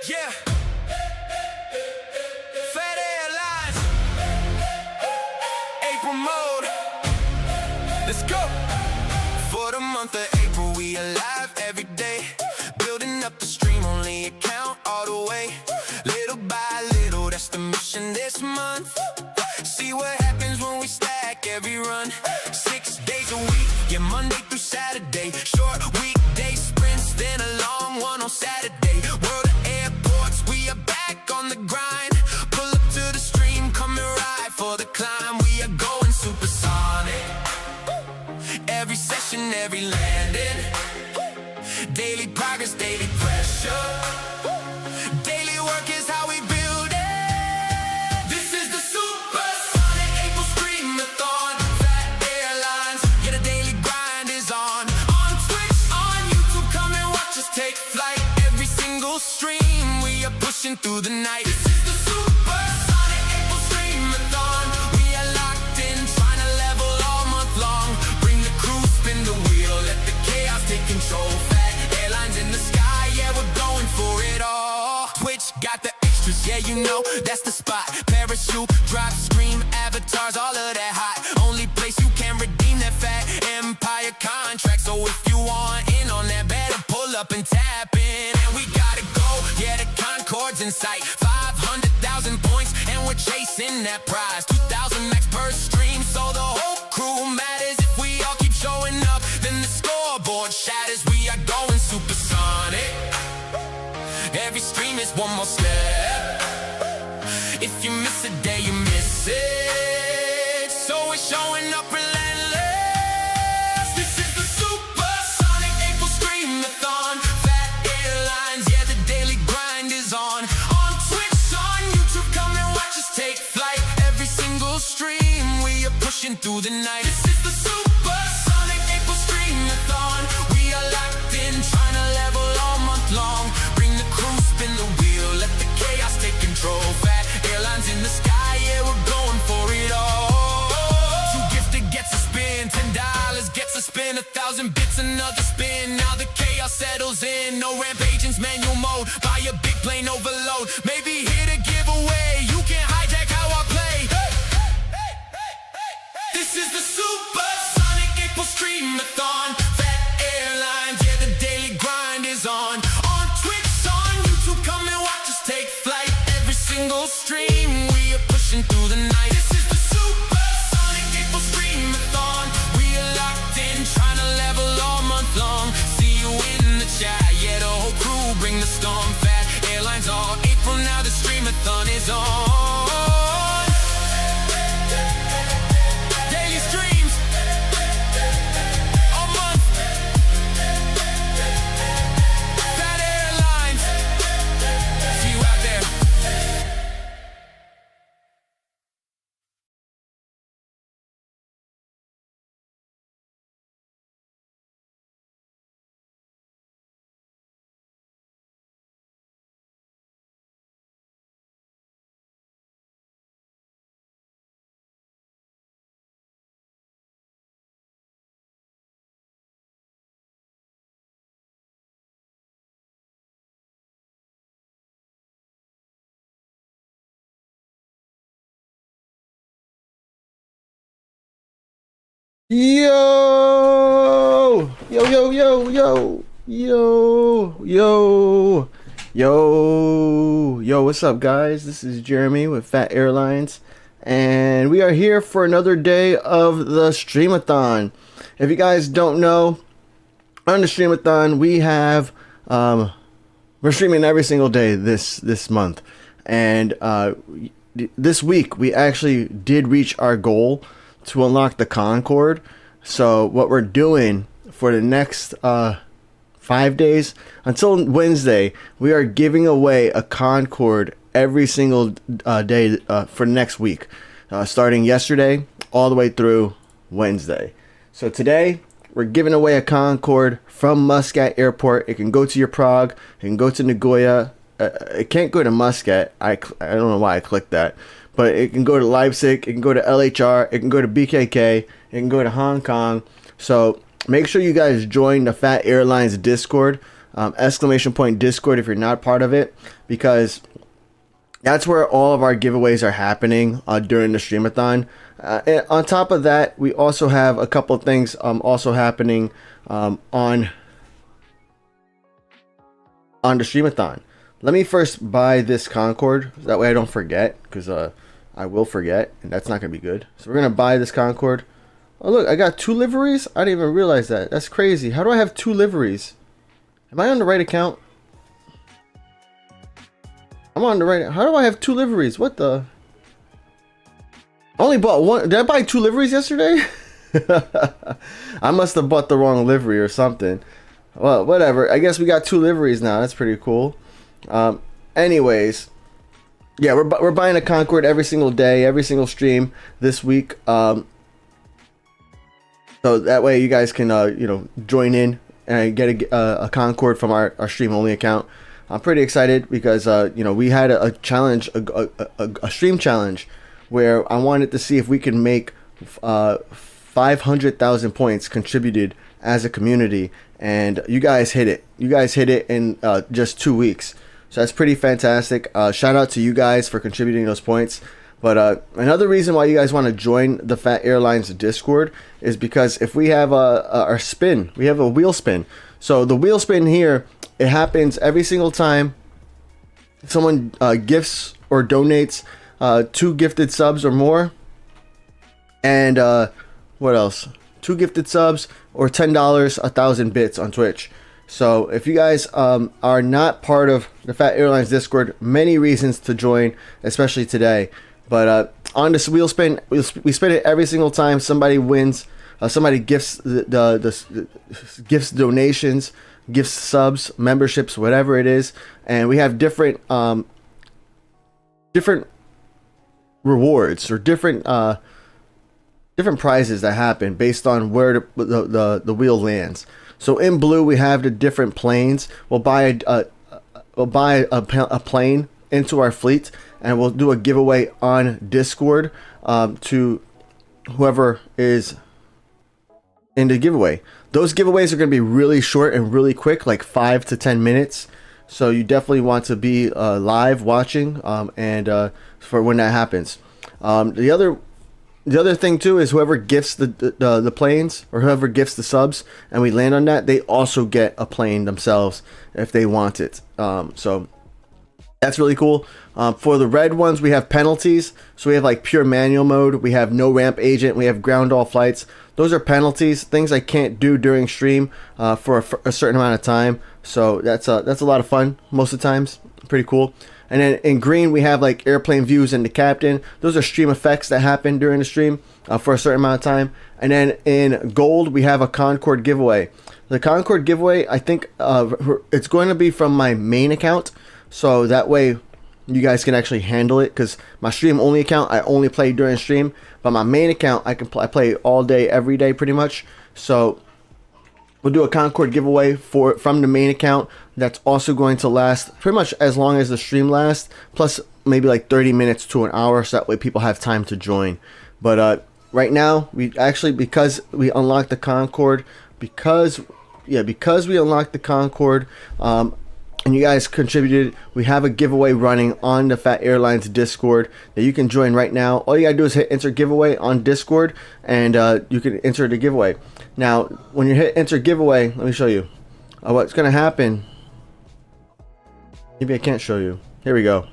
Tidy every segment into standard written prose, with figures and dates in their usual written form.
Yeah. Phat Airlines. April mode. Let's go. For the month of April, we alive every day. Building up the stream only account all the way. Little by little, that's the mission this month. See what happens when we stack every run. 6 days a week, yeah, Monday through Saturday. Short weekday sprints, then a long one on Saturday. World of airports, we are back on the grind. Pull up to the stream, come and ride for the climb. We are going supersonic. Every session, every landing. Daily progress, daily pressure. Daily work is how we build it. This is the SUPERSONIC April STREAM-A-THON. Phat Airlines, yeah, the daily grind is on. On Twitch, on YouTube, come and watch us take flight. Every single stream, we are pushing through the night. This is the SUPERSONIC April STREAM-A-THon. We are locked in, trying to level all month long. Bring the crew, spin the wheel, let the chaos take control. In the sky, yeah, we're going for it all. Twitch got the extras, yeah, you know, that's the spot. Parachute, drop, scream, avatars, all of that hot. Only place you can redeem that Phat Empire contract. So if you want in on that, better pull up and tap in. And we gotta go, yeah, the Concorde's in sight. 500,000 points, and we're chasing that prize. 2,000 max per stream, so the whole crew matters. If we all keep showing up, then the scoreboard shatters. We are going supersonic. Every stream is one more step. If you miss a day, you miss it. So we're showing up relentless. This is the SUPERSONIC April STREAM-A-THON. Phat Airlines, yeah, the daily grind is on. On Twitch, on YouTube, come and watch us take flight. Every single stream, we are pushing through the night. This is the SUPERSONIC April STREAM-A-THon. We are locked in, trying to level all month long. Bring the crew, spin the wheel, let the chaos take control. Phat Airlines in the sky, yeah, we're going for it all. Two gifted gets a spin, $10 gets a spin, 1,000 bits another spin. Now the chaos settles in, no ramp agents, manual mode. Buy a big plane overload, maybe here to give away. You can hijack how I play. This is the SUPERSONIC April STREAM-A-THon. Phat Airlines, yeah, the daily grind is on. On Twitch, on YouTube, come and watch us take flight. Every single stream, we are pushing through the night. This is the SUPERSONIC April STREAM-A-THon. We are locked in, trying to level all month long. See you in the chat, yeah, the whole crew bring the storm. Phat Airlines all April, now the STREAM-A-THon is on. Daily streams all month. Phat Airlines, see you out there. Yo, yo, yo, yo, yo, yo, yo, yo, what's up, guys? This is Jeremy with Phat Airlines, and we are here for another day of the STREAM-A-THON. If you guys don't know, on the STREAM-A-THON, we have, we're streaming every single day this month, and this week we actually did reach our goal to unlock the Concorde. So what we're doing for the next 5 days until Wednesday, we are giving away a Concorde every single day for next week, starting yesterday all the way through Wednesday. So today we're giving away a Concorde from Muscat Airport. It can go to your Prague, it can go to Nagoya. It can't go to Muscat. I don't know why I clicked that. But it can go to Leipzig, it can go to LHR, it can go to BKK, it can go to Hong Kong. So make sure you guys join the Phat Airlines Discord. exclamation point Discord if you're not part of it, because that's where all of our giveaways are happening during the Stream-A-Thon. And on top of that, we also have a couple of things also happening on the Stream-A-Thon. Let me first buy this Concorde, that way I don't forget, because I will forget, and that's not going to be good. So we're going to buy this Concorde. Oh look, I got 2 liveries? I didn't even realize that. That's crazy. How do I have 2 liveries? Am I on the right account? I'm on the right. How do I have 2 liveries? What the? I only bought 1. Did I buy 2 liveries yesterday? I must have bought the wrong livery or something. Well, whatever. I guess we got 2 liveries now. That's pretty cool. Anyways, yeah, we're buying a Concorde every single day, every single stream this week. So that way you guys can you know, join in and get a Concorde from our stream only account. I'm pretty excited because you know, we had a challenge, a stream challenge, where I wanted to see if we can make 500,000 points contributed as a community, and you guys hit it. You guys hit it in just 2 weeks. So that's pretty fantastic. Shout out to you guys for contributing those points. But another reason why you guys want to join the Phat Airlines Discord is because if we have our spin, we have a wheel spin. So the wheel spin here, it happens every single time someone gifts or donates 2 gifted subs or more. And what else? 2 gifted subs or $10, 1,000 bits on Twitch. So if you guys are not part of the Phat Airlines Discord, many reasons to join, especially today. But on this wheel spin, we spin it every single time somebody wins, somebody gifts the gifts donations, gifts subs, memberships, whatever it is, and we have different different rewards or different prizes that happen based on where the wheel lands. So in blue we have the different planes. We'll buy a plane into our fleet, and we'll do a giveaway on Discord to whoever is in the giveaway. Those giveaways are going to be really short and really quick, like 5 to 10 minutes. So you definitely want to be live watching and for when that happens. The other thing too is whoever gifts the planes, or whoever gifts the subs, and we land on that, they also get a plane themselves if they want it. So that's really cool. For the red ones, we have penalties. So we have like pure manual mode. We have no ramp agent. We have ground all flights. Those are penalties, things I can't do during stream for a certain amount of time. So that's a lot of fun most of the times. Pretty cool. And then in green, we have like airplane views and the captain. Those are stream effects that happen during the stream for a certain amount of time. And then in gold, we have a Concorde giveaway. The Concorde giveaway, I think it's going to be from my main account. So that way you guys can actually handle it, because my stream only account, I only play during stream, but my main account, I play all day, every day pretty much. So we'll do a Concorde giveaway from the main account. That's also going to last pretty much as long as the stream lasts, plus maybe like 30 minutes to an hour, so that way people have time to join. But right now, we actually, because we unlocked the Concorde, because we unlocked the Concorde, and you guys contributed, we have a giveaway running on the Phat Airlines Discord that you can join right now. All you gotta do is hit enter giveaway on Discord, and you can enter the giveaway. Now, when you hit enter giveaway, let me show you what's gonna happen. Maybe I can't show you. Here we go.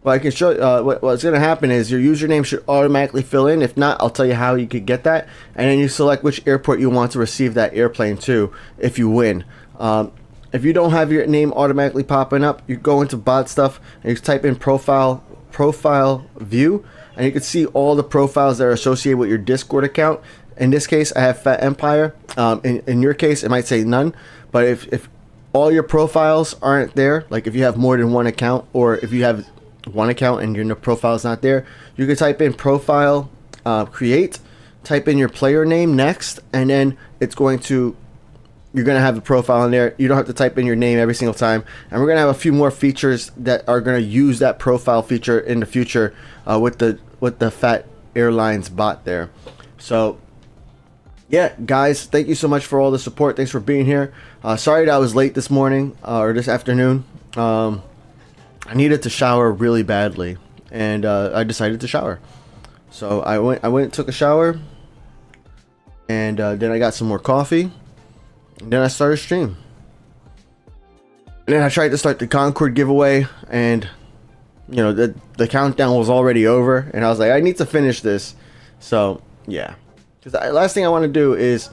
Well, I can show you. What's gonna happen is your username should automatically fill in. If not, I'll tell you how you could get that, and then you select which airport you want to receive that airplane to if you win. If you don't have your name automatically popping up, you go into bot stuff and you type in profile view, and you can see all the profiles that are associated with your Discord account. In this case, I have Phat Empire. In your case, it might say none, but if all your profiles aren't there, like if you have more than one account, or if you have one account and your profile is not there, you can type in profile create, type in your player name next, and then you're going to have the profile in there. You don't have to type in your name every single time. And we're going to have a few more features that are going to use that profile feature in the future with the Phat Airlines bot there. So yeah, guys, thank you so much for all the support. Thanks for being here. Sorry that I was late this morning or this afternoon. I needed to shower really badly, and I decided to shower. So I went and took a shower, and then I got some more coffee, and then I started stream. And then I tried to start the Concorde giveaway, and you know the countdown was already over, and I was like, I need to finish this. So yeah, because the last thing I want to do is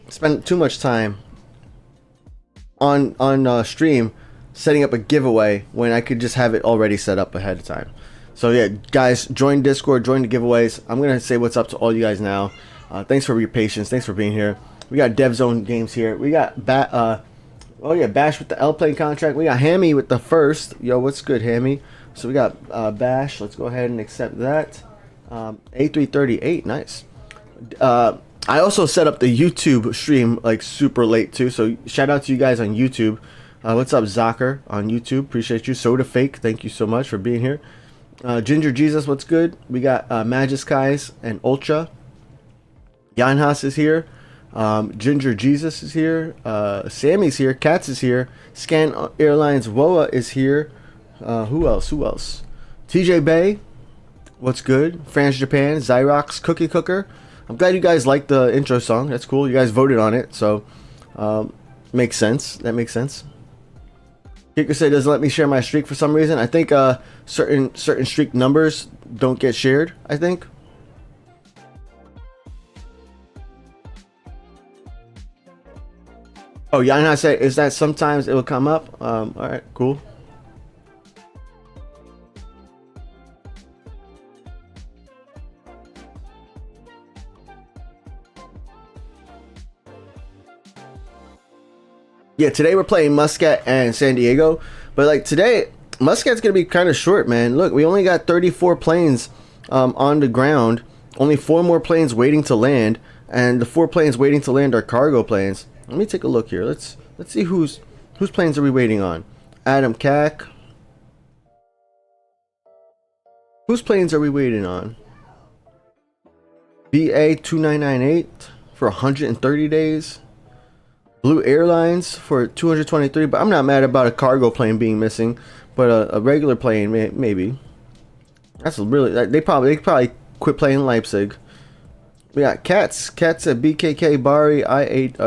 spend too much time on stream setting up a giveaway when I could just have it already set up ahead of time. So yeah, guys, join Discord, join the giveaways. I'm gonna say what's up to all you guys now. Thanks for your patience. Thanks for being here. We got DevZone Games here. We got Bash with the L plane contract. We got Hammy with the first. Yo, what's good, Hammy? So we got Bash. Let's go ahead and accept that. A338, nice. I also set up the YouTube stream like super late too. So shout out to you guys on YouTube. What's up, Zocker on YouTube? Appreciate you. Soda Fake, thank you so much for being here. Ginger Jesus, what's good? We got Magiskies and Ultra. Janhas is here. Ginger Jesus is here. Sammy's here. Katz is here. Scan Airlines Woa is here. Who else? TJ Bay, what's good? France Japan. Zyrox Cookie Cooker. I'm glad you guys liked the intro song. That's cool. You guys voted on it, so makes sense. That makes sense. Kicker said doesn't let me share my streak for some reason. I think certain streak numbers don't get shared, I think. Oh, Yana said, is that sometimes it will come up? All right, cool. Yeah, today we're playing Muscat and San Diego, but like today, Muscat's gonna be kind of short, man. Look, we only got 34 planes on the ground, only 4 more planes waiting to land, and the 4 planes waiting to land are cargo planes. Let me take a look here. Let's see whose planes are we waiting on. Adam Cack. Whose planes are we waiting on? BA 2998 for 130 days. Blue Airlines for 223, but I'm not mad about a cargo plane being missing, but a regular plane maybe. That's really they probably quit playing Leipzig. We got Cats at BKK, Bari,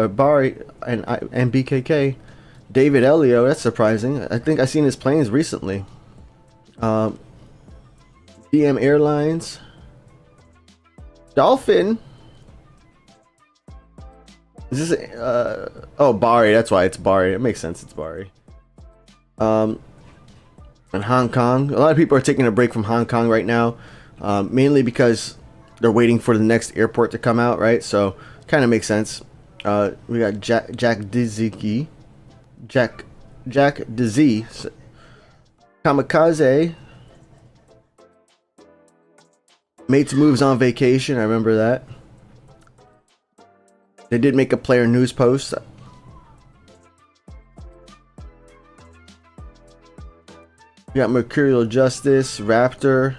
Bari and BKK. David Elio, that's surprising. I think I've seen his planes recently. DM Airlines. Dolphin. Is this oh, Bari, that's why it's Bari. It makes sense, it's Bari. And Hong Kong. A lot of people are taking a break from Hong Kong right now. Mainly because they're waiting for the next airport to come out, right? So kind of makes sense. We got Jack Dizzy, Kamikaze. Mates moves on vacation. I remember that. They did make a player news post. We got Mercurial Justice, Raptor.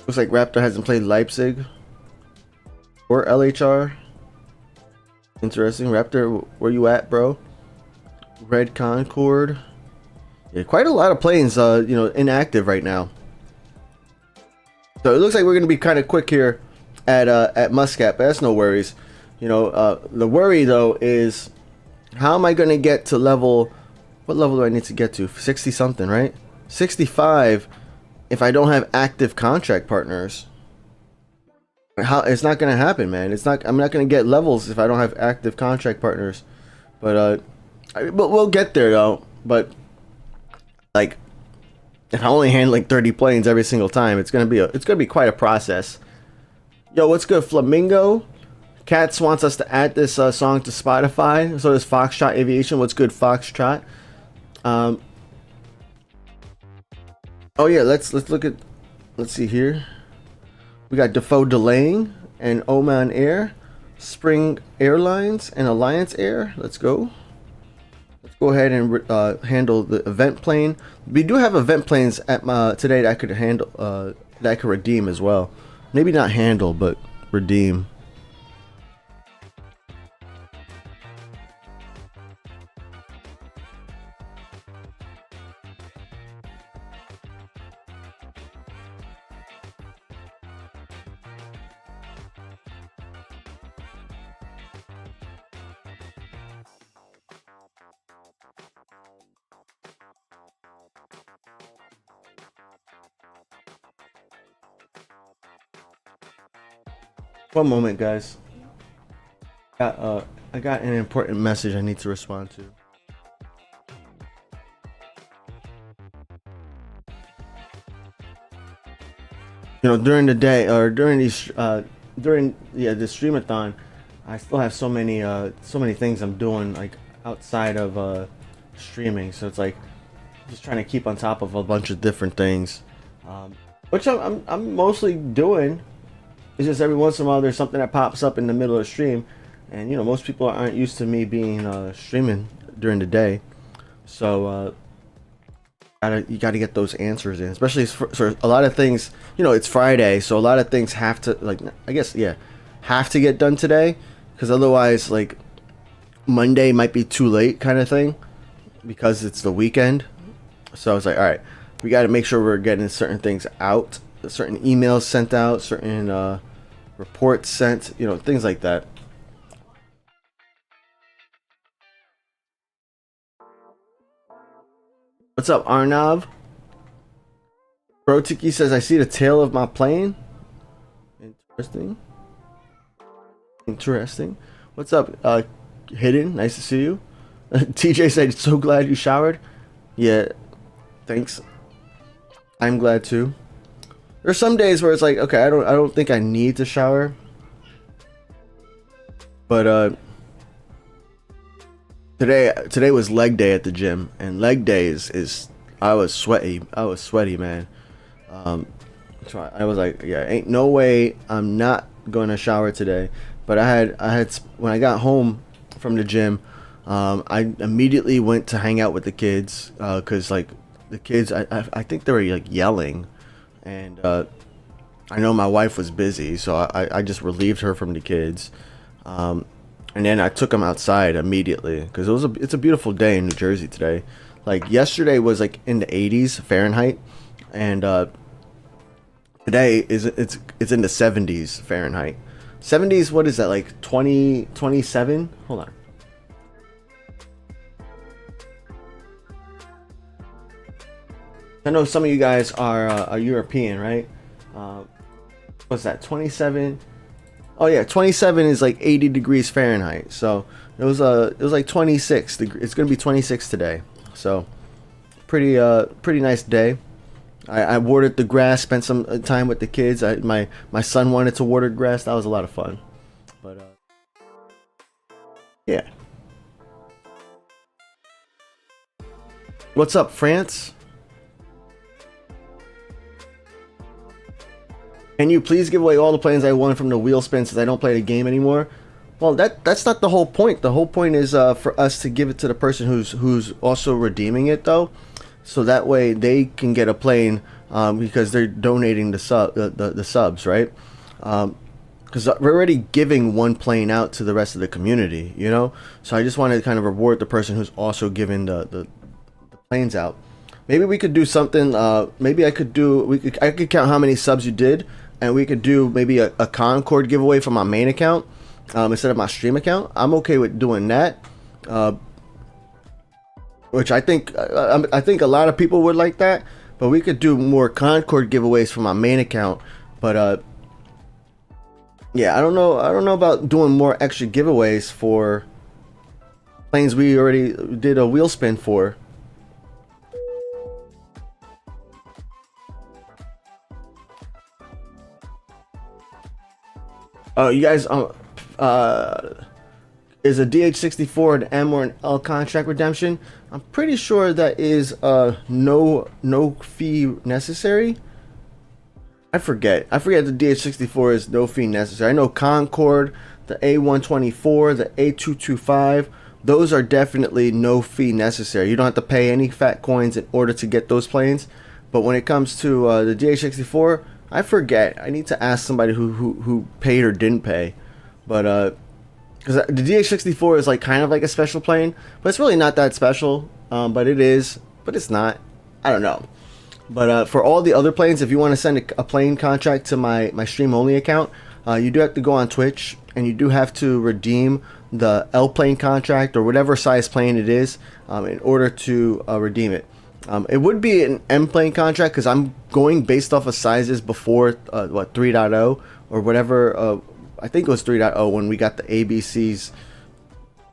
Looks like Raptor hasn't played Leipzig or LHR. Interesting. Raptor, where you at, bro? Red Concorde. Yeah, quite a lot of planes, inactive right now. So it looks like we're gonna be kind of quick here at Muscat, but that's no worries. The worry though is how am I gonna get to level? What level do I need to get to? 60 something, right? 65. If I don't have active contract partners, it's not gonna happen, man. I'm not gonna get levels if I don't have active contract partners. But we'll get there though. But like, if I only handle like 30 planes every single time, it's gonna be quite a process. Yo, what's good, Flamingo? Katz wants us to add this song to Spotify. So does Foxtrot Aviation. What's good, Foxtrot? Oh yeah, let's see here. We got Defoe Delaying and Oman Air, Spring Airlines and Alliance Air. Let's go. Let's go ahead and handle the event plane. We do have event planes at today that I could handle that I could redeem as well. maybe not handle, but redeem. One moment, guys. I got an important message I need to respond to. You know, during the day or during these the streamathon, I still have so many things I'm doing like outside of streaming. So it's like just trying to keep on top of a bunch of different things, which I'm mostly doing. It's just every once in a while there's something that pops up in the middle of the stream, and you know most people aren't used to me being streaming during the day, so you gotta get those answers in, especially for a lot of things. You know, it's Friday, so a lot of things have to, like, I guess, yeah, have to get done today, because otherwise like Monday might be too late kind of thing, because it's the weekend. So I was like, all right, we got to make sure we're getting certain things out, certain emails sent out, certain reports sent, you know, things like that. What's up, Arnav? Bro Tiki says, I see the tail of my plane. Interesting. What's up, Hidden? Nice to see you. TJ said, so glad you showered. Yeah, thanks. I'm glad too. There's some days where it's like, okay, I don't think I need to shower, but today was leg day at the gym, and leg day is I was sweaty, man. So I was like, yeah, ain't no way I'm not going to shower today. But I had when I got home from the gym, I immediately went to hang out with the kids, because like the kids, I think they were like yelling, and I know my wife was busy, so I just relieved her from the kids, and then I took them outside immediately, because it's a beautiful day in New Jersey today. Like yesterday was like in the 80s Fahrenheit, and today it's in the 70s Fahrenheit. 70s, what is that, like 27? Hold on. I know some of you guys are European, right? What's that, 27? Oh yeah, 27 is like 80 degrees Fahrenheit. So it was like 26. It's gonna be 26 today. So pretty nice day. I watered the grass, spent some time with the kids. My son wanted to water grass. That was a lot of fun. But yeah. What's up, France? Can you please give away all the planes I won from the wheel spin since I don't play the game anymore? Well, that's not the whole point. The whole point is for us to give it to the person who's also redeeming it, though, so that way they can get a plane, because they're donating the subs, right? Because we're already giving one plane out to the rest of the community, you know. So I just wanted to kind of reward the person who's also giving the planes out. Maybe we could do something. Maybe I could count how many subs you did, and we could do maybe a Concorde giveaway from my main account, instead of my stream account. I'm okay with doing that, which I think a lot of people would like that. But we could do more Concorde giveaways from my main account. But yeah, I don't know about doing more extra giveaways for planes we already did a wheel spin for. Oh, you guys, is a DH64 an M or an L contract redemption? I'm pretty sure that is no fee necessary. I forget the DH64 is no fee necessary. I know Concorde, the A124, the A225, those are definitely no fee necessary. You don't have to pay any fat coins in order to get those planes. But when it comes to the DH64, I forget. I need to ask somebody who paid or didn't pay. But because the DH64 is like kind of like a special plane, but it's really not that special. But it is, but it's not. I don't know. But for all the other planes, if you want to send a plane contract to my stream only account, you do have to go on Twitch and you do have to redeem the L plane contract or whatever size plane it is in order to redeem it. It would be an M plane contract because I'm going based off of sizes before 3.0 or whatever. I think it was 3.0 when we got the ABCs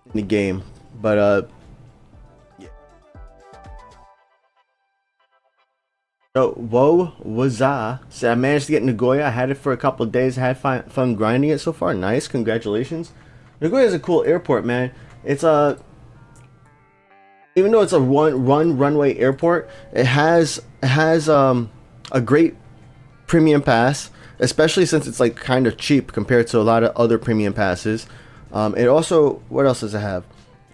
in the game. But yeah. So whoa was I managed to get Nagoya. I had it for a couple of days. I had fun grinding it so far. Nice, congratulations. Nagoya is a cool airport, man. It's even though it's a runway airport, it has a great premium pass, especially since it's like kind of cheap compared to a lot of other premium passes. It also, what else does it have?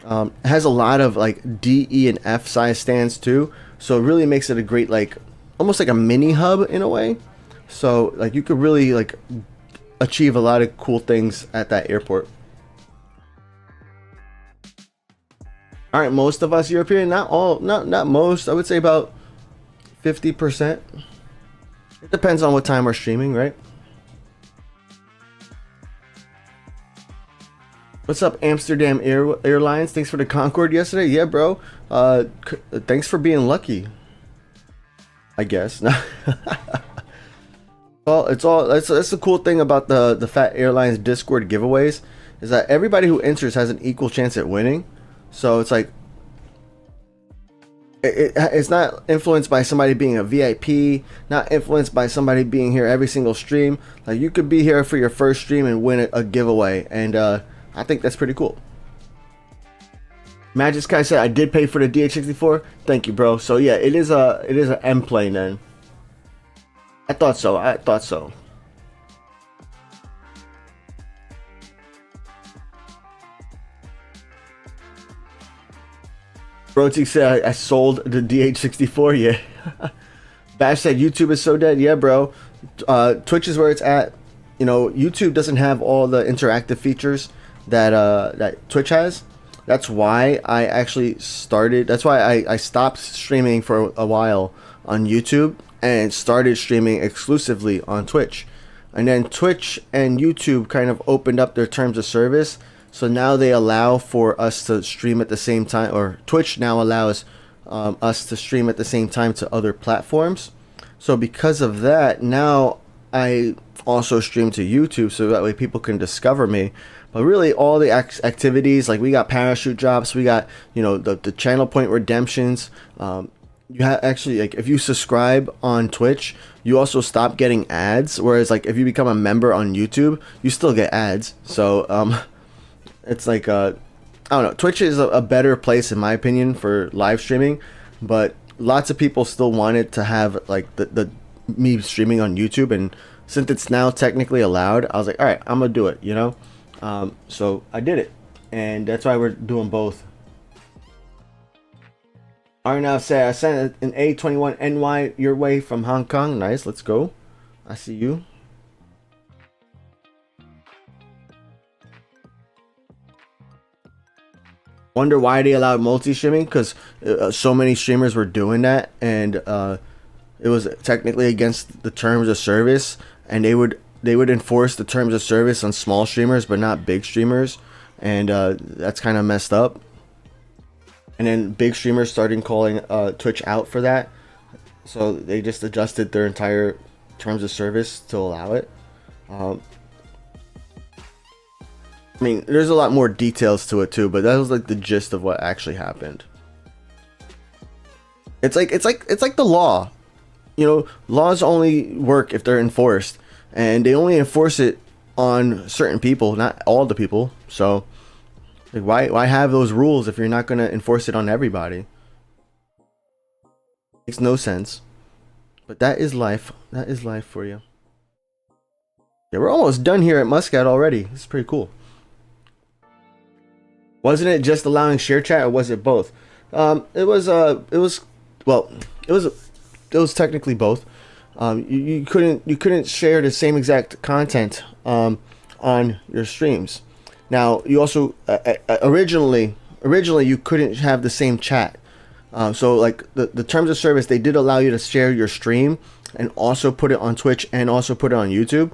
It has a lot of like D, E, and F size stands too, so it really makes it a great, like almost like a mini hub in a way. So like you could really like achieve a lot of cool things at that airport. All right, most of us European, not all, not most. I would say about 50%. It depends on what time we're streaming, right? What's up, Amsterdam Airlines? Thanks for the Concorde yesterday. Yeah, bro. Thanks for being lucky, I guess. Well, that's the cool thing about the Phat Airlines Discord giveaways is that everybody who enters has an equal chance at winning. So it's like it's not influenced by somebody being a VIP, not influenced by somebody being here every single stream. Like you could be here for your first stream and win a giveaway, and I think that's pretty cool. Magic Sky said I did pay for the DH64. Thank you, bro. So yeah, it is a M plane then. I thought so. Broty said I sold the DH64. Yeah. Bash said YouTube is so dead. Yeah, bro. Twitch is where it's at. You know, YouTube doesn't have all the interactive features that that Twitch has. That's why I actually started. That's why I stopped streaming for a while on YouTube and started streaming exclusively on Twitch. And then Twitch and YouTube kind of opened up their terms of service. So now they allow for us to stream at the same time, or Twitch now allows us to stream at the same time to other platforms. So because of that, now I also stream to YouTube so that way people can discover me. But really all the activities, like we got parachute drops, we got, you know, the channel point redemptions. You have actually, like if you subscribe on Twitch, you also stop getting ads. Whereas like if you become a member on YouTube, you still get ads. So it's like I don't know. Twitch is a better place in my opinion for live streaming, but lots of people still wanted to have like the me streaming on YouTube, and since it's now technically allowed, I was like, all right, I'm gonna do it, you know. So I did it, and that's why we're doing both. Arnav said I sent an A21NY your way from Hong Kong. Nice, let's go. I see you. Wonder why they allowed multi-streaming, because so many streamers were doing that, and it was technically against the terms of service, and they would enforce the terms of service on small streamers but not big streamers, and that's kind of messed up. And then big streamers started calling Twitch out for that, so they just adjusted their entire terms of service to allow it. I mean, there's a lot more details to it too, but that was like the gist of what actually happened. It's like the law, you know. Laws only work if they're enforced, and they only enforce it on certain people, not all the people. So, like, why have those rules if you're not gonna enforce it on everybody? Makes no sense. But that is life. That is life for you. Yeah, we're almost done here at Muscat already. This is pretty cool. Wasn't it just allowing share chat, or was it both? It was technically both. you couldn't share the same exact content on your streams. Now you also originally you couldn't have the same chat. So like the terms of service, they did allow you to share your stream and also put it on Twitch and also put it on YouTube.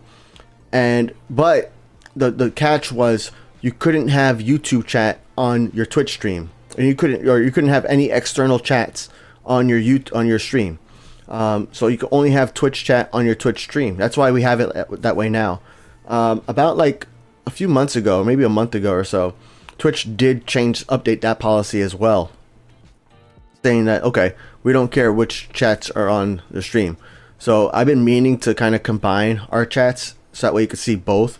But the catch was you couldn't have YouTube chat on your Twitch stream, and you couldn't have any external chats on your stream. So you can only have Twitch chat on your Twitch stream. That's why we have it that way now. About like a few months ago, maybe a month ago or so, Twitch did update that policy as well, saying that, okay, we don't care which chats are on the stream. So I've been meaning to kind of combine our chats so that way you can see both.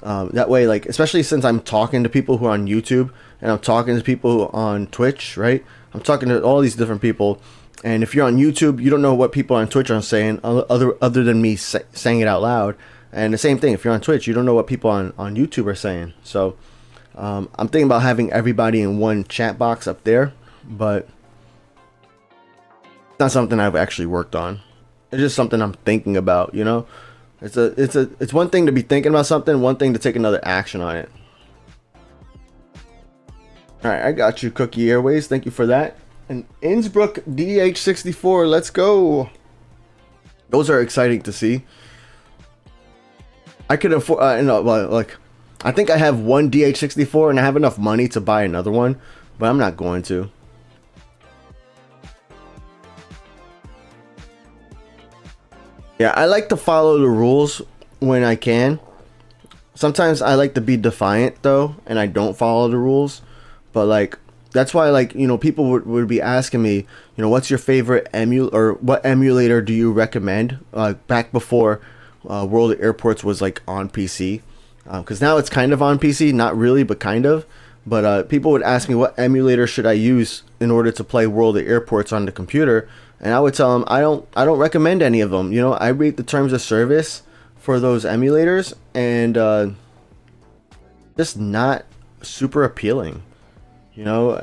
That way, like, especially since I'm talking to people who are on YouTube and I'm talking to people on Twitch, right? I'm talking to all these different people. And if you're on YouTube, you don't know what people on Twitch are saying other than me saying it out loud. And the same thing, if you're on Twitch, you don't know what people on YouTube are saying. So I'm thinking about having everybody in one chat box up there, but it's not something I've actually worked on. It's just something I'm thinking about, you know? It's one thing to be thinking about something, one thing to take another action on it. Alright, I got you, Cookie Airways. Thank you for that. And Innsbruck DH64, let's go. Those are exciting to see. I could afford, I think I have one DH64 and I have enough money to buy another one, but I'm not going to. Yeah, I like to follow the rules when I can. Sometimes I like to be defiant though, and I don't follow the rules. But like, that's why, like, you know, people would be asking me, you know, what's your favorite or what emulator do you recommend? Back before World of Airports was like on PC, because now it's kind of on PC, not really, but kind of. But people would ask me what emulator should I use in order to play World of Airports on the computer, and I would tell them I don't recommend any of them. You know, I read the terms of service for those emulators, and just not super appealing. You know,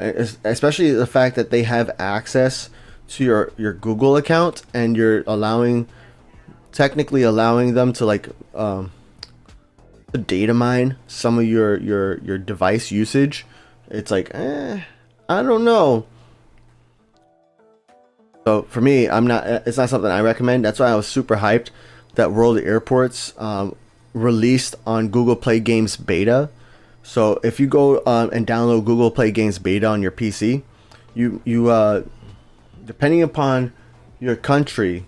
especially the fact that they have access to your Google account, and you're technically allowing them to like data mine some of your device usage. It's like, I don't know. So for me, it's not something I recommend. That's why I was super hyped that World of Airports released on Google Play Games Beta. So if you go and download Google Play Games Beta on your PC, you depending upon your country,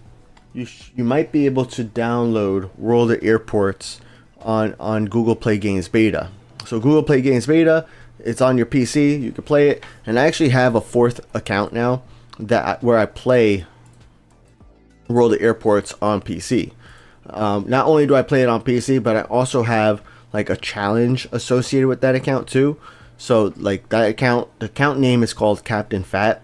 you might be able to download World of Airports on Google Play Games Beta. So Google Play Games Beta, it's on your PC. You can play it, and I actually have a fourth account now where I play World of Airports on PC. Not only do I play it on PC, but I also have like a challenge associated with that account too. So like that account, the account name is called Captain Phat,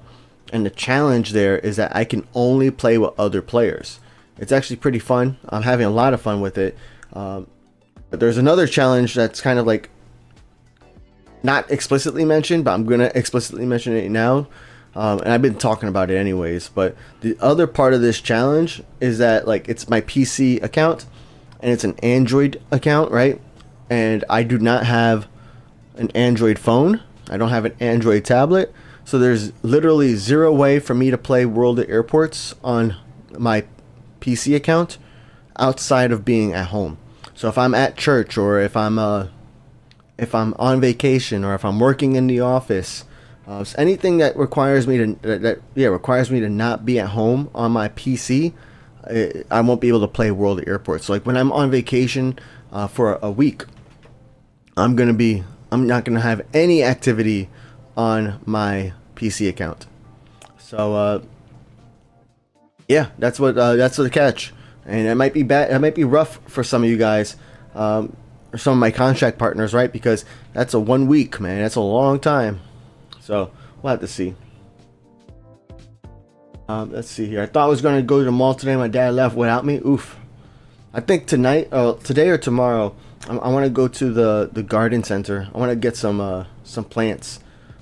and the challenge there is that I can only play with other players. It's actually pretty fun. I'm having a lot of fun with it. But there's another challenge that's kind of like not explicitly mentioned, but I'm gonna explicitly mention it now. And I've been talking about it anyways. But the other part of this challenge is that like it's my PC account, and it's an Android account, right? And I do not have an Android phone. I don't have an Android tablet. So there's literally zero way for me to play World of Airports on my PC account outside of being at home. So if I'm at church, or if I'm on vacation, or if I'm working in the office, so anything that requires me to not be at home on my PC, I won't be able to play World of Airports. So like when I'm on vacation for a week, I'm not gonna have any activity on my PC account. So yeah, that's the catch. And it might be bad. It might be rough for some of you guys, or some of my contract partners, right? Because that's a 1 week, man. That's a long time. So we'll have to see. Let's see here. I thought I was gonna go to the mall today. My dad left without me. Oof. I think today or tomorrow, I want to go to the garden center. I want to get some plants.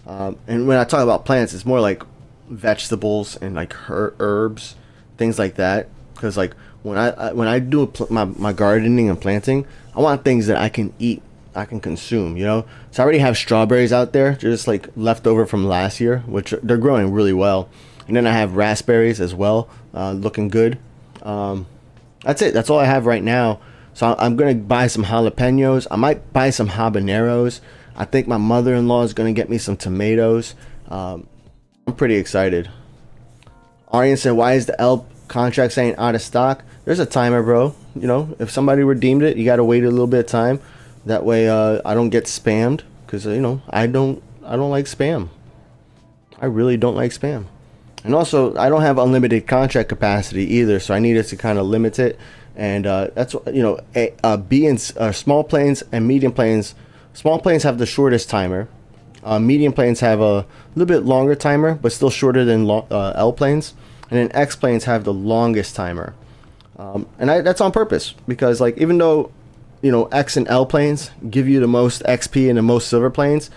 And when I talk about plants, it's more like vegetables and like herbs, things like that. Because like when I do my gardening and planting, I want things that I can eat, I can consume, you know. So I already have strawberries out there, just like left over from last year, which they're growing really well. And then I have raspberries as well, looking good. That's it. That's all I have right now. So I'm gonna buy some jalapenos. I might buy some habaneros. I think my mother-in-law is gonna get me some tomatoes. I'm pretty excited. Arian said, "Why is the L contract saying out of stock?" There's a timer, bro. You know, if somebody redeemed it, you gotta wait a little bit of time. That way, I don't get spammed, because you know I don't like spam. I really don't like spam. And also, I don't have unlimited contract capacity either, so I needed to kind of limit it. And that's, you know, B and small planes and medium planes. Small planes have the shortest timer. Medium planes have a little bit longer timer, but still shorter than L planes. And then X planes have the longest timer. And that's on purpose, because like even though, you know, X and L planes give you the most XP and the most silver planes,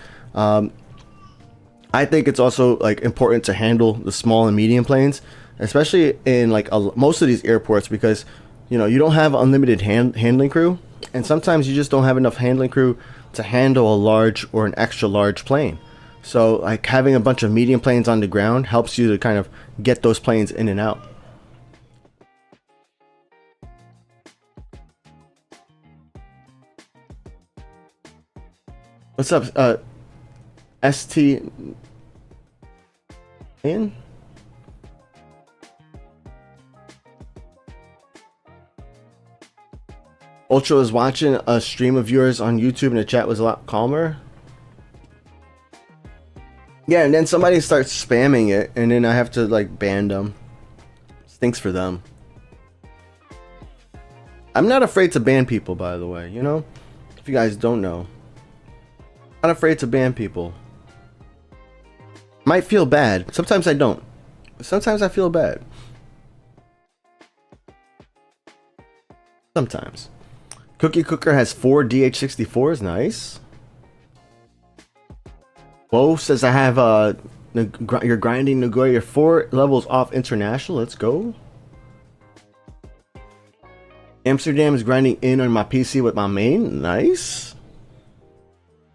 I think it's also like important to handle the small and medium planes, especially in like most of these airports, because you know you don't have unlimited handling crew, and sometimes you just don't have enough handling crew to handle a large or an extra large plane. So like having a bunch of medium planes on the ground helps you to kind of get those planes in and out. What's up, ST in? Ultra was watching a stream of yours on YouTube and the chat was a lot calmer. Yeah, and then somebody starts spamming it, and then I have to like ban them. Stinks for them. I'm not afraid to ban people, by the way, you know? If you guys don't know. I'm not afraid to ban people. Might feel bad. Sometimes I don't. Sometimes I feel bad. Sometimes. Cookie Cooker has 4 DH64s. Nice. Bo says I have you're grinding Nagoya. You're 4 levels off international. Let's go. Amsterdam is grinding in on my PC with my main. Nice.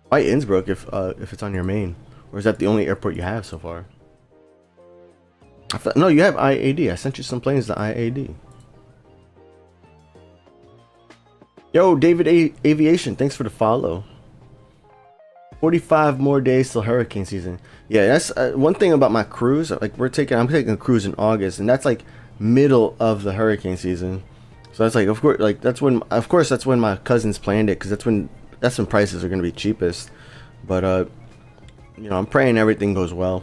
Why Innsbruck if it's on your main? Or is that the only airport you have so far? No, you have IAD. I sent you some planes to IAD. Yo, David Aviation, thanks for the follow. 45 more days till hurricane season. Yeah, that's one thing about my cruise. Like I'm taking a cruise in August, and that's like middle of the hurricane season. So that's like, of course, that's when my cousins planned it, because that's when prices are gonna be cheapest. But you know, I'm praying everything goes well.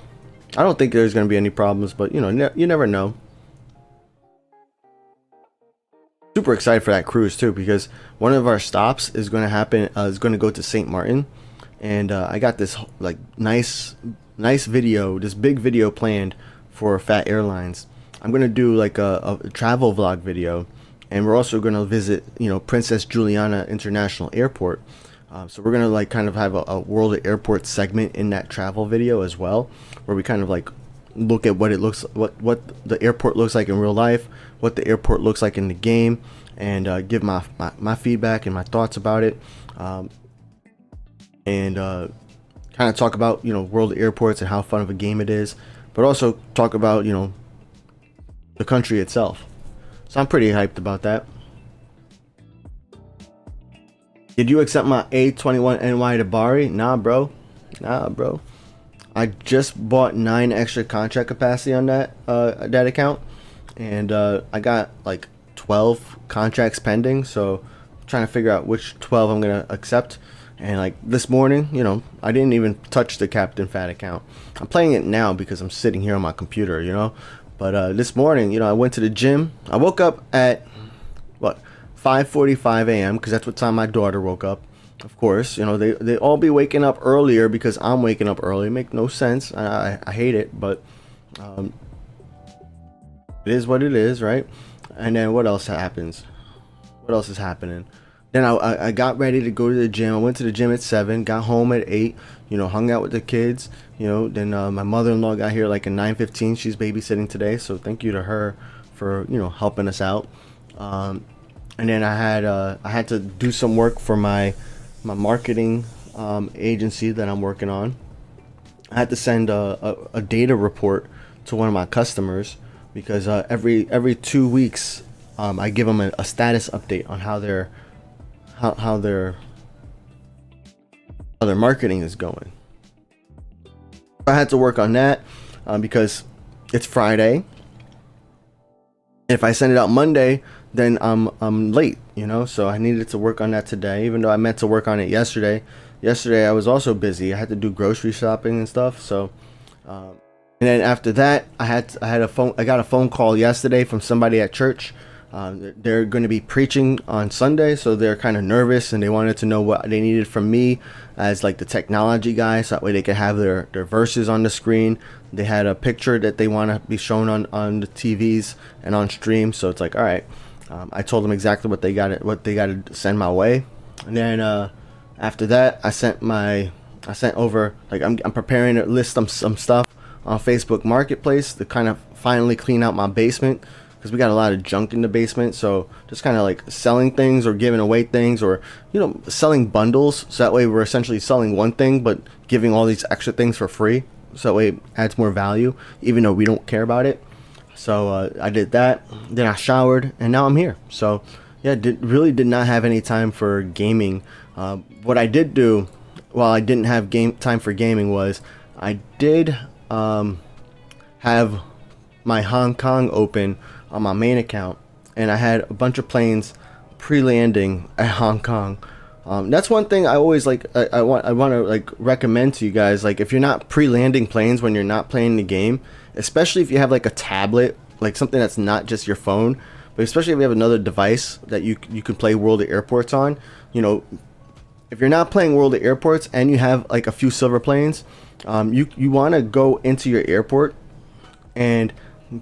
I don't think there's going to be any problems, but you know, you never know. Super excited for that cruise too, because one of our stops is going to happen. Is going to go to St. Martin, and I got this like nice video, this big video planned for Phat Airlines. I'm going to do like a travel vlog video, and we're also going to visit, you know, Princess Juliana International Airport. So we're gonna like kind of have a World of Airports segment in that travel video as well, where we kind of like look at what it looks, what the airport looks like in real life, what the airport looks like in the game, and give my feedback and my thoughts about it, and kind of talk about, you know, World of Airports and how fun of a game it is, but also talk about, you know, the country itself. So I'm pretty hyped about that. Did you accept my A21NY to Bari? Nah, bro. I just bought 9 extra contract capacity on that account, and I got like 12 contracts pending. So I'm trying to figure out which 12 I'm gonna accept. And like this morning, you know, I didn't even touch the Captain Phat account. I'm playing it now because I'm sitting here on my computer, you know. But this morning, you know, I went to the gym. I woke up at what? 5:45 a.m. because that's what time my daughter woke up. Of course, you know, they all be waking up earlier because I'm waking up early. Make no sense. I hate it, but it is what it is, right? And then what else happens? What else is happening? Then I got ready to go to the gym. I went to the gym at 7, got home at 8, you know, hung out with the kids, you know. Then my mother-in-law got here like at 9:15. She's babysitting today, so thank you to her for, you know, helping us out. And then I had to do some work for my marketing agency that I'm working on. I had to send a data report to one of my customers because every 2 weeks I give them a status update on how their marketing is going. I had to work on that because it's Friday. If I send it out Monday, then I'm late, you know. So I needed to work on that today, even though I meant to work on it yesterday. Yesterday I was also busy. I had to do grocery shopping and stuff. So, and then after that, I got a phone call yesterday from somebody at church. They're going to be preaching on Sunday, so they're kind of nervous, and they wanted to know what they needed from me as like the technology guy, so that way they could have their verses on the screen. They had a picture that they want to be shown on the TVs and on stream, so it's like, all right. I told them exactly what they got to send my way, and then after that, I sent over, like, I'm preparing to list some stuff on Facebook Marketplace to kind of finally clean out my basement, because we got a lot of junk in the basement. So just kind of like selling things or giving away things, or, you know, selling bundles, so that way we're essentially selling one thing but giving all these extra things for free, so that way it adds more value even though we don't care about it. So I did that, then I showered, and now I'm here. So yeah, really did not have any time for gaming. What I did do while I didn't have time for gaming was I did have my Hong Kong open on my main account, and I had a bunch of planes pre-landing at Hong Kong. That's one thing I always like. I want to like recommend to you guys. Like, if you're not pre-landing planes when you're not playing the game, especially if you have like a tablet, like something that's not just your phone, but especially if you have another device that you can play World of Airports on. You know, if you're not playing World of Airports and you have like a few silver planes, you want to go into your airport and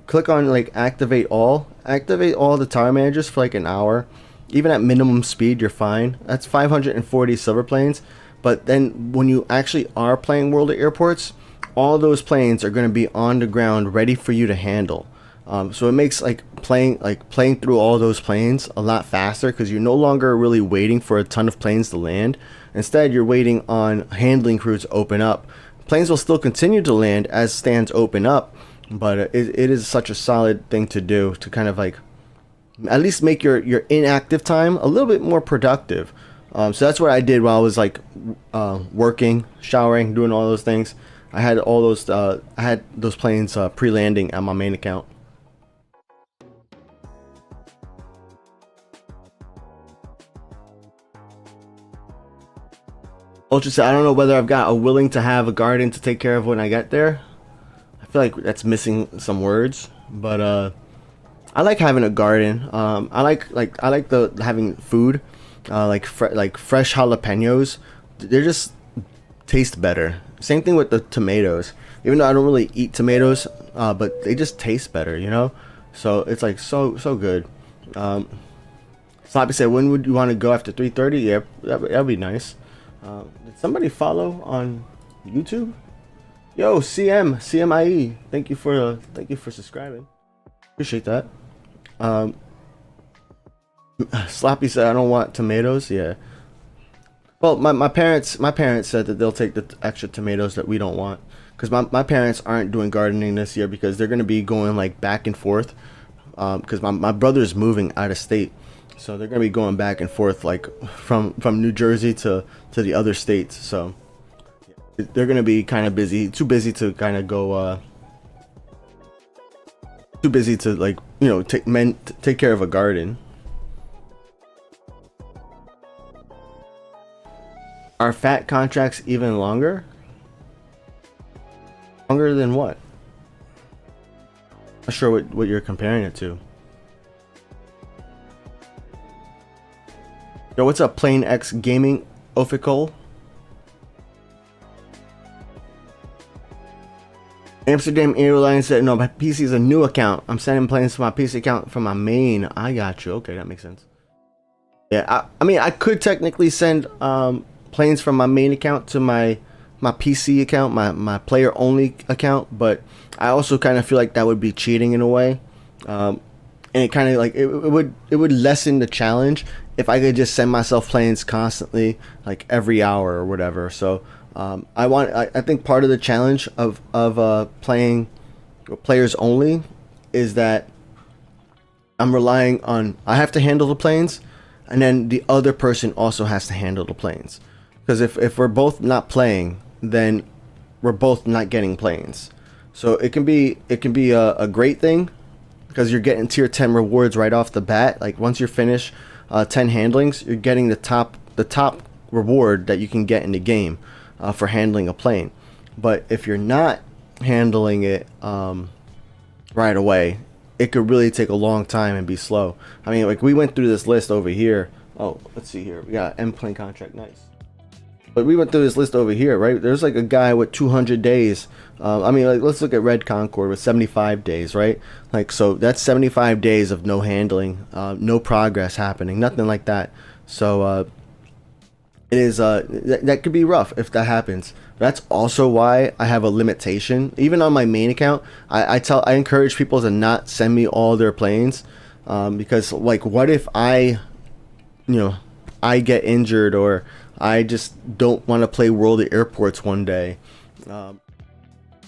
click on like activate all the tower managers for like an hour. Even at minimum speed, you're fine. That's 540 silver planes. But then when you actually are playing World of Airports, all those planes are going to be on the ground ready for you to handle. So it makes playing through all those planes a lot faster, because you're no longer really waiting for a ton of planes to land. Instead, you're waiting on handling crews to open up. Planes will still continue to land as stands open up, but it is such a solid thing to do to kind of like at least make your inactive time a little bit more productive. So that's what I did while I was like working, showering, doing all those things. I had those planes pre-landing on my main account. Ultra said, I don't know whether I've got a willing to have a garden to take care of when I get there. I feel like that's missing some words, but I like having a garden. I like having food, like fresh jalapenos. They just taste better. Same thing with the tomatoes. Even though I don't really eat tomatoes, but they just taste better, you know. So it's like so good. Sloppy said, when would you want to go after 3:30? Yeah, that'd be nice. Did somebody follow on YouTube? Yo, CMIE. Thank you for subscribing. Appreciate that. Sloppy said, I don't want tomatoes. Yeah. Well, my parents said that they'll take the extra tomatoes that we don't want, because my parents aren't doing gardening this year because they're gonna be going like back and forth, because my brother's moving out of state, so they're gonna be going back and forth like from New Jersey to the other states. So they're gonna be kind of busy, too busy to kind of go. Too busy to, like, you know, take care of a garden. Are fat contracts even longer? Longer than what? Not sure what you're comparing it to. Yo, what's up, Plane X Gaming Official? Amsterdam Airlines said, no, my PC is a new account. I'm sending planes to my PC account from my main. I got you. Okay, that makes sense. Yeah, I mean, I could technically send planes from my main account to my PC account, my player only account, but I also kind of feel like that would be cheating in a way. and it kind of like it would lessen the challenge if I could just send myself planes constantly, like every hour or whatever. So I think part of the challenge of playing players only is that I'm relying on, I have to handle the planes, and then the other person also has to handle the planes. Because if we're both not playing, then we're both not getting planes. So it can be a great thing, because you're getting tier 10 rewards right off the bat. Like once you finish 10 handlings, you're getting the top reward that you can get in the game for handling a plane. But if you're not handling it right away, it could really take a long time and be slow. I mean, like we went through this list over here. Oh, let's see here. We got M plane contract, nice. But we went through this list over here, right? There's like a guy with 200 days. I mean, like let's look at Red Concorde with 75 days, right? Like, so that's 75 days of no handling, no progress happening, nothing like that. So it is that could be rough if that happens. That's also why I have a limitation. Even on my main account, I encourage people to not send me all their planes, because like, what if I get injured, or I just don't want to play World of Airports one day,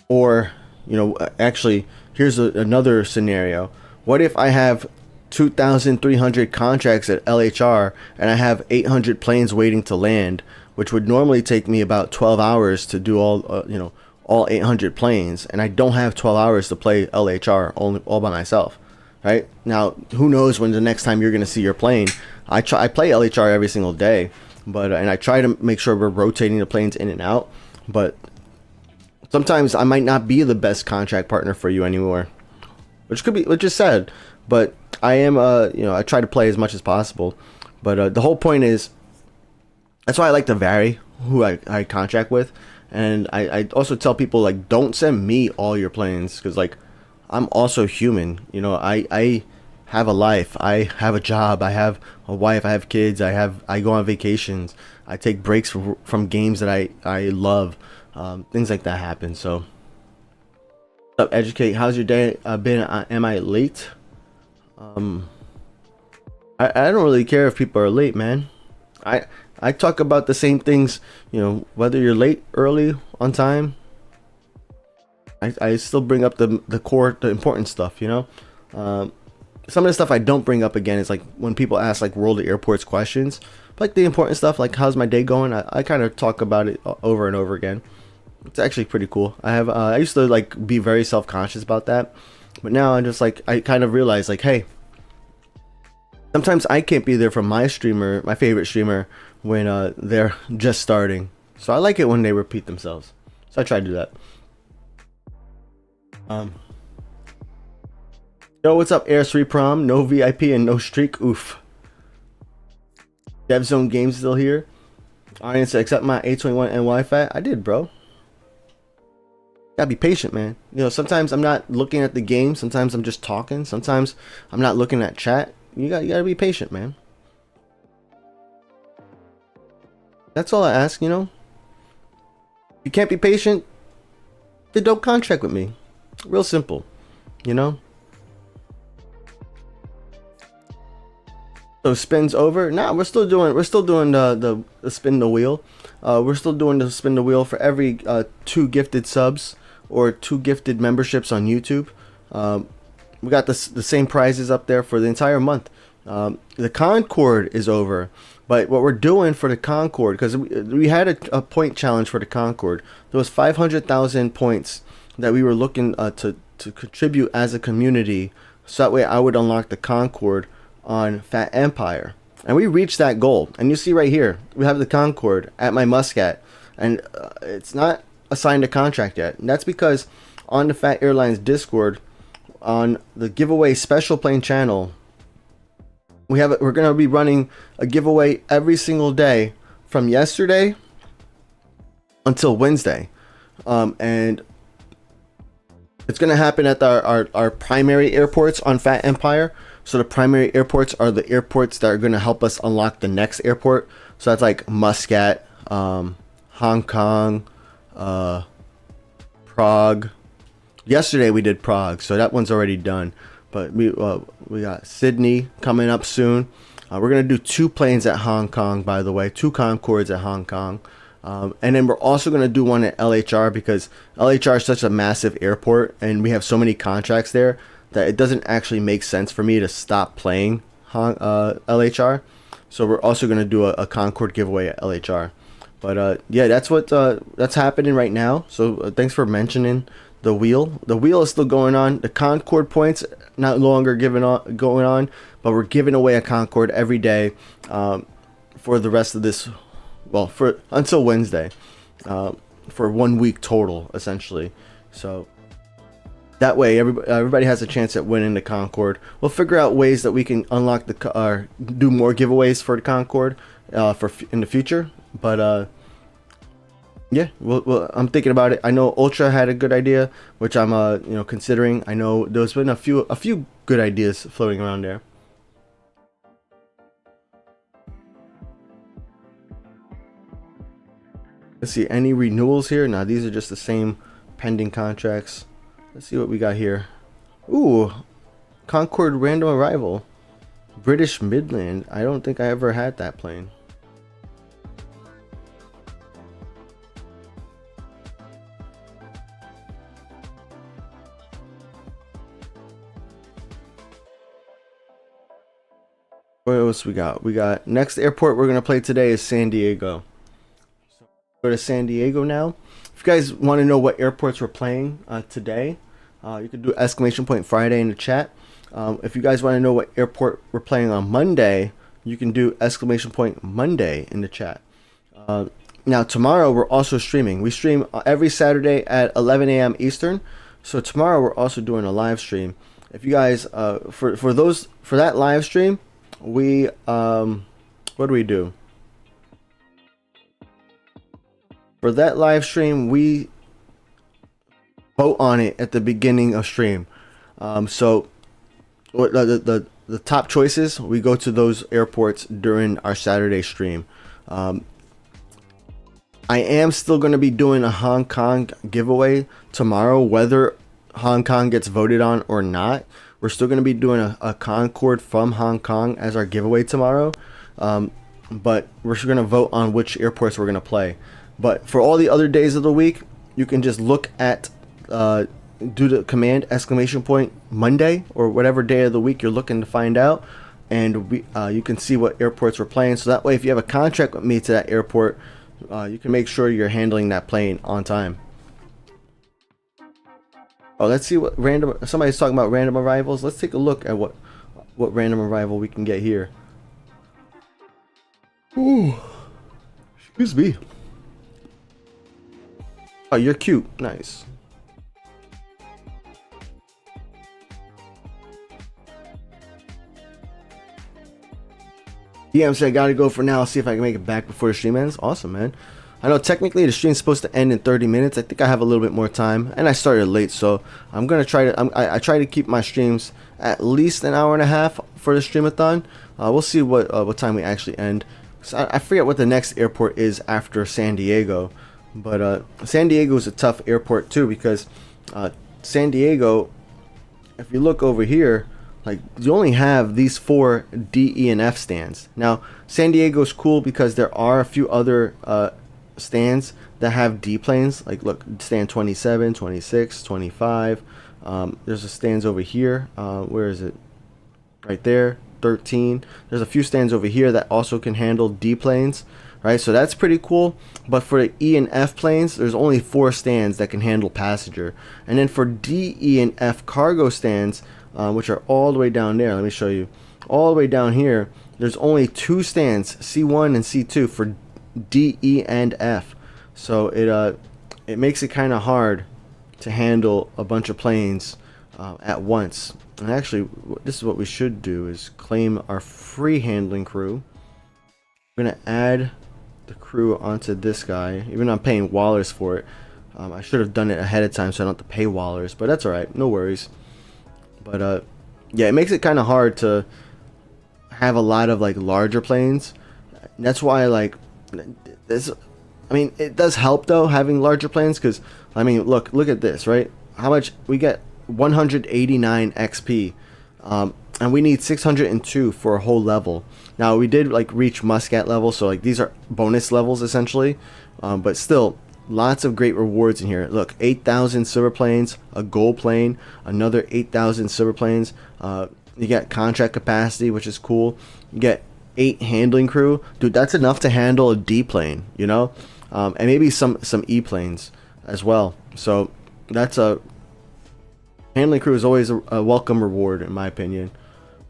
or actually here's another scenario. What if I have 2,300 contracts at LHR and I have 800 planes waiting to land, which would normally take me about 12 hours to do all 800 planes, and I don't have 12 hours to play LHR all by myself, right? Now, who knows when the next time you're going to see your plane. I play LHR every single day, but and I try to make sure we're rotating the planes in and out, but sometimes I might not be the best contract partner for you anymore, which is sad. But I am I try to play as much as possible. But the whole point is, that's why I like to vary who I contract with. And I also tell people, like, don't send me all your planes, because like I'm also human. I have a life, I have a job, I have a wife, I have kids, I go on vacations, I take breaks from games that I love. Things like that happen. So what's up, Educate? How's your day been? Am I late? I don't really care if people are late, man. I talk about the same things, whether you're late, early, on time. I still bring up the important stuff. Some of the stuff I don't bring up again is like when people ask like World of Airports questions. But like the important stuff, like how's my day going, I kind of talk about it over and over again. It's actually pretty cool. I used to like be very self-conscious about that, but now I'm just like, I kind of realize like, hey, sometimes I can't be there for my favorite streamer, when they're just starting. So I like it when they repeat themselves. So I try to do that. Yo, what's up, Air 3 Prom? No VIP and no streak. Oof. DevZone Games still here. Audience, accept my A21 and Wi-Fi. I did, bro. Gotta be patient, man. Sometimes I'm not looking at the game. Sometimes I'm just talking. Sometimes I'm not looking at chat. You gotta be patient, man. That's all I ask, If you can't be patient, then don't contract with me. Real simple, So spins over. Nah, we're still doing the spin the wheel. We're still doing the spin the wheel for every 2 gifted subs or 2 gifted memberships on YouTube. We got the same prizes up there for the entire month. The Concorde is over, but what we're doing for the Concorde, because we had a point challenge for the Concorde. There was 500,000 points that we were looking to contribute as a community, so that way I would unlock the Concorde on Phat Empire, and we reached that goal. And you see right here, we have the Concorde at my Muscat, and it's not assigned a contract yet. And that's because on the Phat Airlines Discord, on the giveaway special plane channel, we're going to be running a giveaway every single day from yesterday until Wednesday, and it's going to happen at our primary airports on Phat Empire. So the primary airports are the airports that are going to help us unlock the next airport. So that's like Muscat, Hong Kong, Prague. Yesterday we did Prague, so that one's already done. but we got Sydney coming up soon. We're gonna do 2 planes at Hong Kong, by the way, 2 Concordes at Hong Kong. And then we're also going to do one at LHR, because LHR is such a massive airport and we have so many contracts there that it doesn't actually make sense for me to stop playing LHR. So we're also going to do a Concorde giveaway at LHR. But yeah, that's happening right now. So thanks for mentioning the wheel. The wheel is still going on. The Concorde points not longer going on, but we're giving away a Concorde every day for the rest of this. Well, for until Wednesday, for 1 week total, essentially. So that way, everybody has a chance at winning the Concorde. We'll figure out ways that we can unlock do more giveaways for the Concorde in the future. But yeah, I'm thinking about it. I know Ultra had a good idea, which I'm considering. I know there's been a few good ideas floating around there. Let's see, any renewals here? Now these are just the same pending contracts. Let's see what we got here. Ooh, Concorde random arrival, British Midland. I don't think I ever had that plane. What else we got? We got next airport we're gonna play today is San Diego. Go to San Diego now. If you guys want to know what airports we're playing today, you can do !Friday in the chat. If you guys want to know what airport we're playing on Monday, you can do !Monday in the chat. Now tomorrow we're also streaming. We stream every Saturday at 11 a.m. Eastern. So tomorrow we're also doing a live stream. If you guys for that live stream, we what do we do? For that live stream, we vote on it at the beginning of stream. So the top choices, we go to those airports during our Saturday stream. I am still going to be doing a Hong Kong giveaway tomorrow, whether Hong Kong gets voted on or not. We're still going to be doing a Concorde from Hong Kong as our giveaway tomorrow. But we're going to vote on which airports we're going to play. But for all the other days of the week, you can just look at do the command !Monday or whatever day of the week you're looking to find out, and you can see what airports we're playing. So that way, if you have a contract with me to that airport, you can make sure you're handling that plane on time. Oh, let's see what somebody's talking about random arrivals. Let's take a look at what random arrival we can get here. Ooh, excuse me. Oh, you're cute. Nice. Yeah, I'm saying I gotta go for now. See if I can make it back before the stream ends. Awesome, man. I know technically the stream's supposed to end in 30 minutes. I think I have a little bit more time, and I started late, so I'm gonna try to. I try to keep my streams at least an hour and a half for the Stream-A-Thon. We'll see what time we actually end. So I forget what the next airport is after San Diego. But San Diego is a tough airport too, because San Diego, if you look over here, like you only have these 4 D, E, and F stands. Now San Diego is cool because there are a few other stands that have D planes. Like look, stand 27, 26, 25. There's a stands over here. Where is it? Right there, 13. There's a few stands over here that also can handle D planes. Right, so that's pretty cool. But for the E and F planes, there's only 4 stands that can handle passenger. And then for D, E, and F cargo stands, which are all the way down there, let me show you. All the way down here, there's only 2 stands, C1 and C2 for D, E, and F. So it makes it kind of hard to handle a bunch of planes at once. And actually, this is what we should do: is claim our free handling crew. We're gonna add the crew onto this guy, even though I'm paying Wallers for it. I should have done it ahead of time so I don't have to pay Wallers, but that's alright, no worries. But yeah, it makes it kind of hard to have a lot of like larger planes. That's why like this, I mean, it does help though having larger planes, because I mean look at this, right? How much we get? 189 XP. and we need 602 for a whole level. Now we did like reach Muscat level, so like these are bonus levels essentially, but still lots of great rewards in here. Look, 8,000 silver planes, a gold plane, another 8,000 silver planes. You get contract capacity, which is cool. You get 8 handling crew. Dude, that's enough to handle a D plane, you know, and maybe some E planes as well. So that's a handling crew is always a welcome reward in my opinion.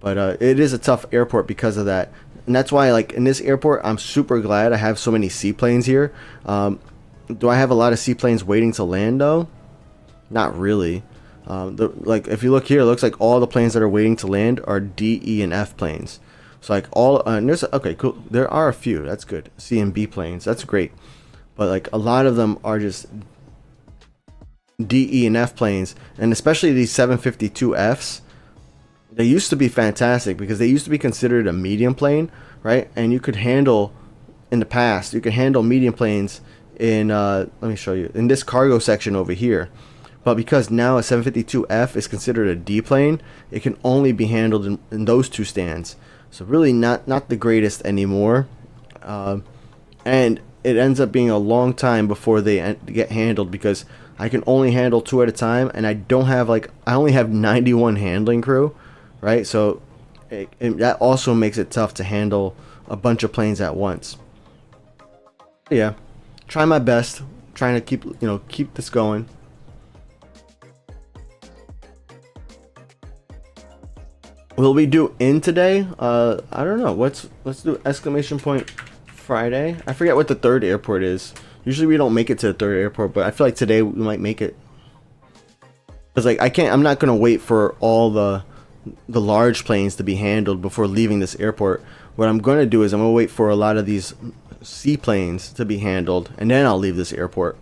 But it is a tough airport because of that, and that's why like in this airport I'm super glad I have so many seaplanes here. Do I have a lot of seaplanes waiting to land though? Not really. Like if you look here, it looks like all the planes that are waiting to land are D, E, and F planes. So like all and there's okay, cool. There are a few. That's good. C and B planes. That's great. But like a lot of them are just D, E, and F planes, and especially these 752Fs. They used to be fantastic because they used to be considered a medium plane, right? And you could handle in the past, you could handle medium planes in let me show you in this cargo section over here. But because now a 752F is considered a D plane, it can only be handled in those two stands. So really not the greatest anymore, and it ends up being a long time before they get handled because I can only handle 2 at a time, and I don't have like I only have 91 handling crew, right? So that also makes it tough to handle a bunch of planes at once. Yeah, try my best, trying to keep this going. Will we do in today? I don't know. Let's do exclamation point Friday. I forget what the third airport is. Usually we don't make it to the third airport, but I feel like today we might make it. Cause like I'm not gonna wait for all the large planes to be handled before leaving this airport. What I'm gonna do is I'm gonna wait for a lot of these seaplanes to be handled, and then I'll leave this airport.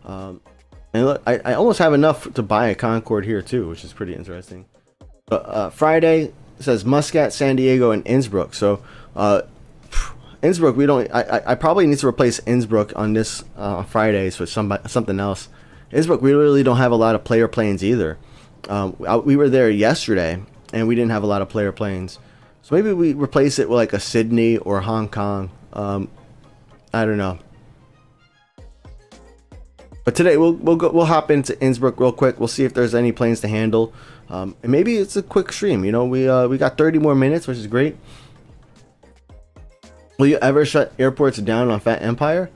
And look, I almost have enough to buy a Concorde here too, which is pretty interesting. Friday says Muscat, San Diego, and Innsbruck. So Innsbruck, we don't. I probably need to replace Innsbruck on this Fridays with something else. Innsbruck, we really don't have a lot of player planes either. We were there yesterday, and we didn't have a lot of player planes. So maybe we replace it with like a Sydney or Hong Kong. I don't know. But today we'll hop into Innsbruck real quick. We'll see if there's any planes to handle. And maybe it's a quick stream. You know, we got 30 more minutes, which is great. Will you ever shut airports down on Phat Empire?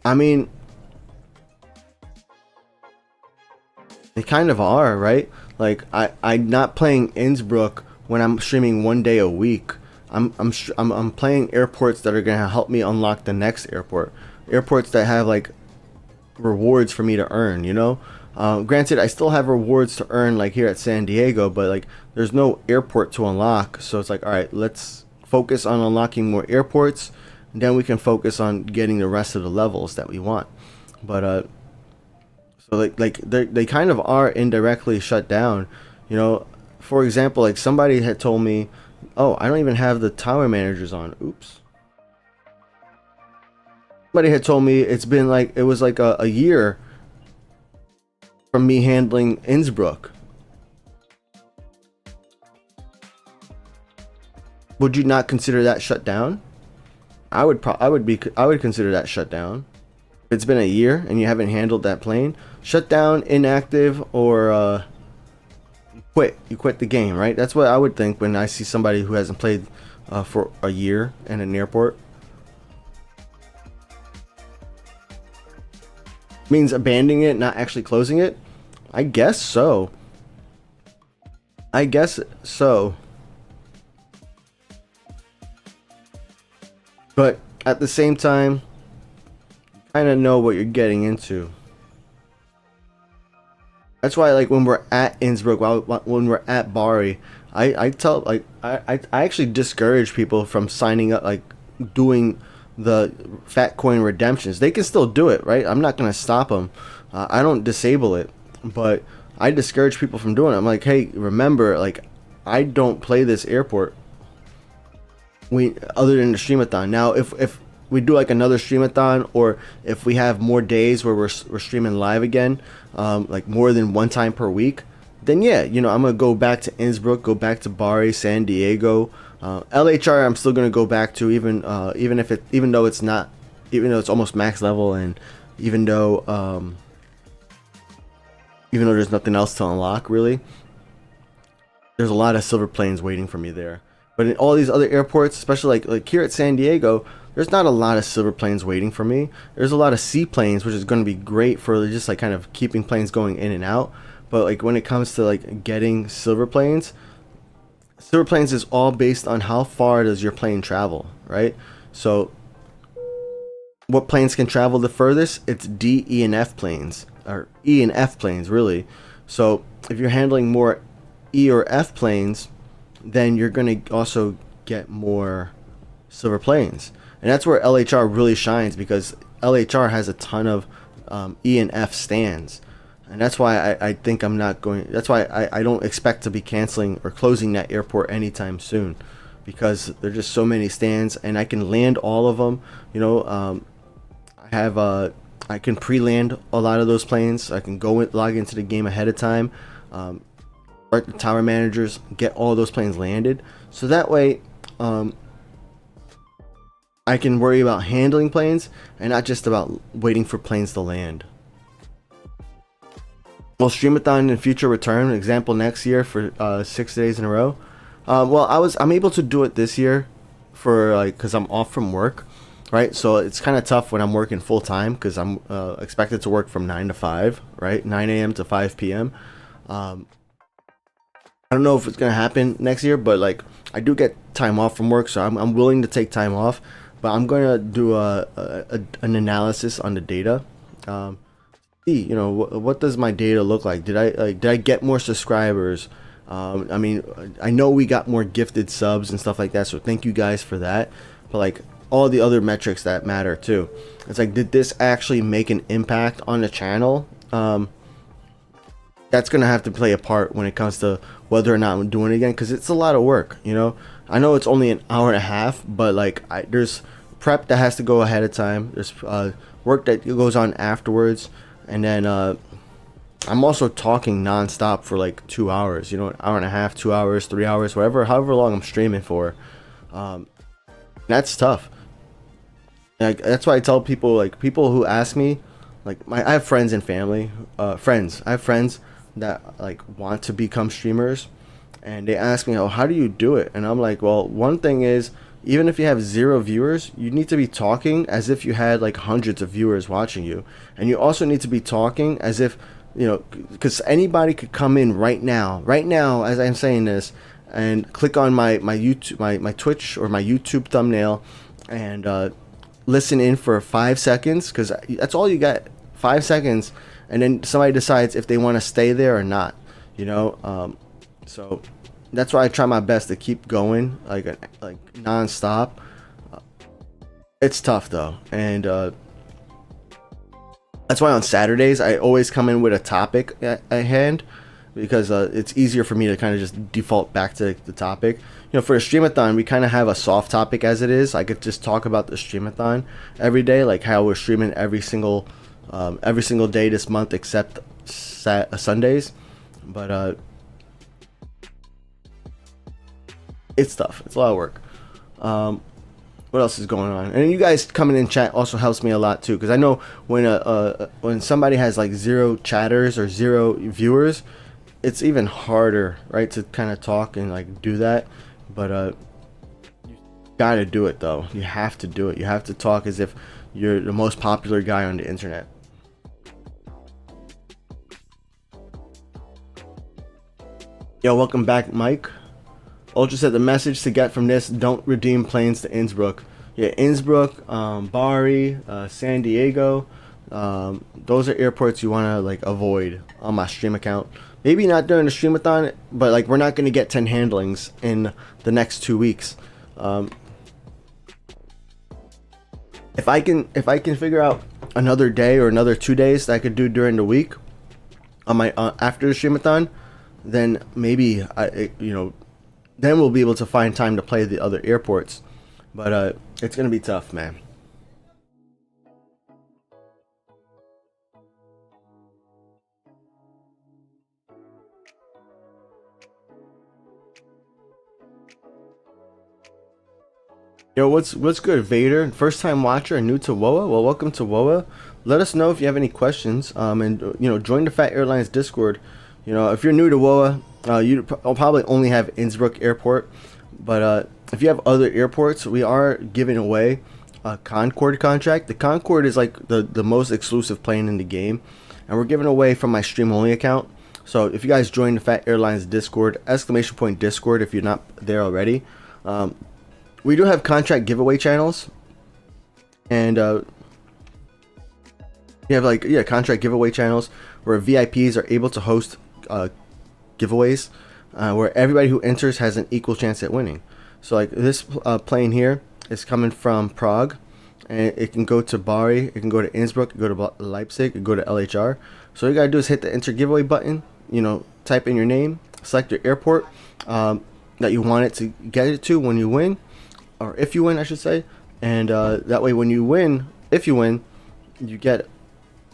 I mean, they kind of are, right? Like I'm not playing Innsbruck when I'm streaming 1 day a week. I'm playing airports that are gonna help me unlock the next airport. Airports that have like rewards for me to earn, you know. Granted, I still have rewards to earn like here at San Diego, but like there's no airport to unlock. So it's like, all right, let's focus on unlocking more airports, and then we can focus on getting the rest of the levels that we want. But so they kind of are indirectly shut down, you know. For example, like somebody had told me, oh, I don't even have the tower managers on. Oops. Somebody had told me it was like a year from me handling Innsbruck. Would you not consider that shut down? I would consider that shut down. If it's been a year and you haven't handled that plane, shut down, inactive, or you quit the game, right? That's what I would think when I see somebody who hasn't played for a year in an airport. Means abandoning it, not actually closing it? I guess so. But at the same time, you kind of know what you're getting into. That's why, like, when we're at Innsbruck, when we're at Bari, I actually discourage people from signing up, like doing the fat coin redemptions. They can still do it, right? I'm not gonna stop them. I don't disable it, but I discourage people from doing it. I'm like, hey, remember, like, I don't play this airport other than the STREAM-A-THON. Now if we do like another STREAM-A-THON, or if we have more days where we're streaming live again, like more than one time per week, then yeah, you know, I'm gonna go back to Innsbruck, go back to Bari, San Diego, LHR. I'm still gonna go back to, even though it's not, even though it's almost max level, and even though there's nothing else to unlock really. There's a lot of silver planes waiting for me there. But in all these other airports, especially like here at San Diego, there's not a lot of silver planes waiting for me. There's a lot of seaplanes, which is going to be great for just like kind of keeping planes going in and out. But like when it comes to like getting silver planes is all based on how far does your plane travel, right? So what planes can travel the furthest? It's D, E, and F planes, or E and F planes really. So if you're handling more E or F planes, then you're going to also get more silver planes. And that's where LHR really shines, because LHR has a ton of E and F stands. And that's why I think I'm not going, that's why I don't expect to be canceling or closing that airport anytime soon, because there's just so many stands and I can land all of them. You know, I can pre-land a lot of those planes. I can log into the game ahead of time. The tower managers, get all those planes landed, so that way I can worry about handling planes and not just about waiting for planes to land. Will STREAM-A-THON in future return? Example, next year for 6 days in a row. Well, I'm able to do it this year for like, because I'm off from work, right? So it's kind of tough when I'm working full time, because I'm expected to work from 9 to 5, right? 9 a.m. to 5 p.m. I don't know if it's gonna happen next year, but like I do get time off from work, so I'm willing to take time off. But I'm gonna do an analysis on the data. See, you know, what does my data look like? Did I get more subscribers? I mean, I know we got more gifted subs and stuff like that, so thank you guys for that. But like all the other metrics that matter too, it's like, did this actually make an impact on the channel? That's gonna have to play a part when it comes to whether or not I'm doing it again, because it's a lot of work. You know, I know it's only an hour and a half, but like there's prep that has to go ahead of time. There's work that goes on afterwards, and then I'm also talking non-stop for like 2 hours. You know, an hour and a half, 2 hours, 3 hours, however long I'm streaming for. That's tough. Like, that's why I tell people, like people who ask me, like I have friends and family, I have friends that like want to become streamers, and they ask me, oh, how do you do it? And I'm like, well, one thing is, even if you have 0 viewers, you need to be talking as if you had like hundreds of viewers watching you. And you also need to be talking as if, you know, because anybody could come in right now as I'm saying this, and click on my YouTube, my Twitch or my YouTube thumbnail, and listen in for 5 seconds, because that's all you got, 5 seconds, and then somebody decides if they want to stay there or not, you know. So that's why I try my best to keep going like non-stop. It's tough though, and that's why on Saturdays I always come in with a topic at hand, because it's easier for me to kind of just default back to the topic. You know, for a Stream-A-Thon, we kind of have a soft topic as it is. I could just talk about the Stream-A-Thon every day, like how we're streaming every single day this month except Sundays. But it's tough. It's a lot of work. What else is going on? And you guys coming in chat also helps me a lot too, because I know when somebody has like 0 chatters or 0 viewers, it's even harder, right, to kind of talk and like do that. But you gotta do it though. You have to do it. You have to talk as if you're the most popular guy on the internet. Yo, welcome back, Mike. Ultra said the message to get from this: don't redeem planes to Innsbruck. Yeah, Innsbruck, Bari, San Diego. Those are airports you want to like avoid on my stream account. Maybe not during the Stream-A-Thon, but like we're not going to get 10 handlings in the next 2 weeks. If I can figure out another day or another 2 days that I could do during the week on my after the Stream-A-Thon, then maybe then we'll be able to find time to play the other airports. But it's gonna be tough, man. Yo, what's good, Vader? First time watcher and new to WoA? Well, welcome to WoA. Let us know if you have any questions. And join the Phat Airlines Discord. If you're new to WoA, I'll probably only have Innsbruck Airport, but if you have other airports, we are giving away a Concorde contract. The Concorde is like the most exclusive plane in the game, and we're giving away from my stream only account. So if you guys join the Phat Airlines Discord, !Discord if you're not there already. We do have contract giveaway channels, and we have contract giveaway channels where VIPs are able to host giveaways, where everybody who enters has an equal chance at winning. So like this plane here is coming from Prague, and it can go to Bari, it can go to Innsbruck, it can go to Leipzig, it can go to LHR. So all you gotta do is hit the enter giveaway button, type in your name, select your airport that you want it to get it to when you win, or if you win, I should say, and that way when you win, if you win, you get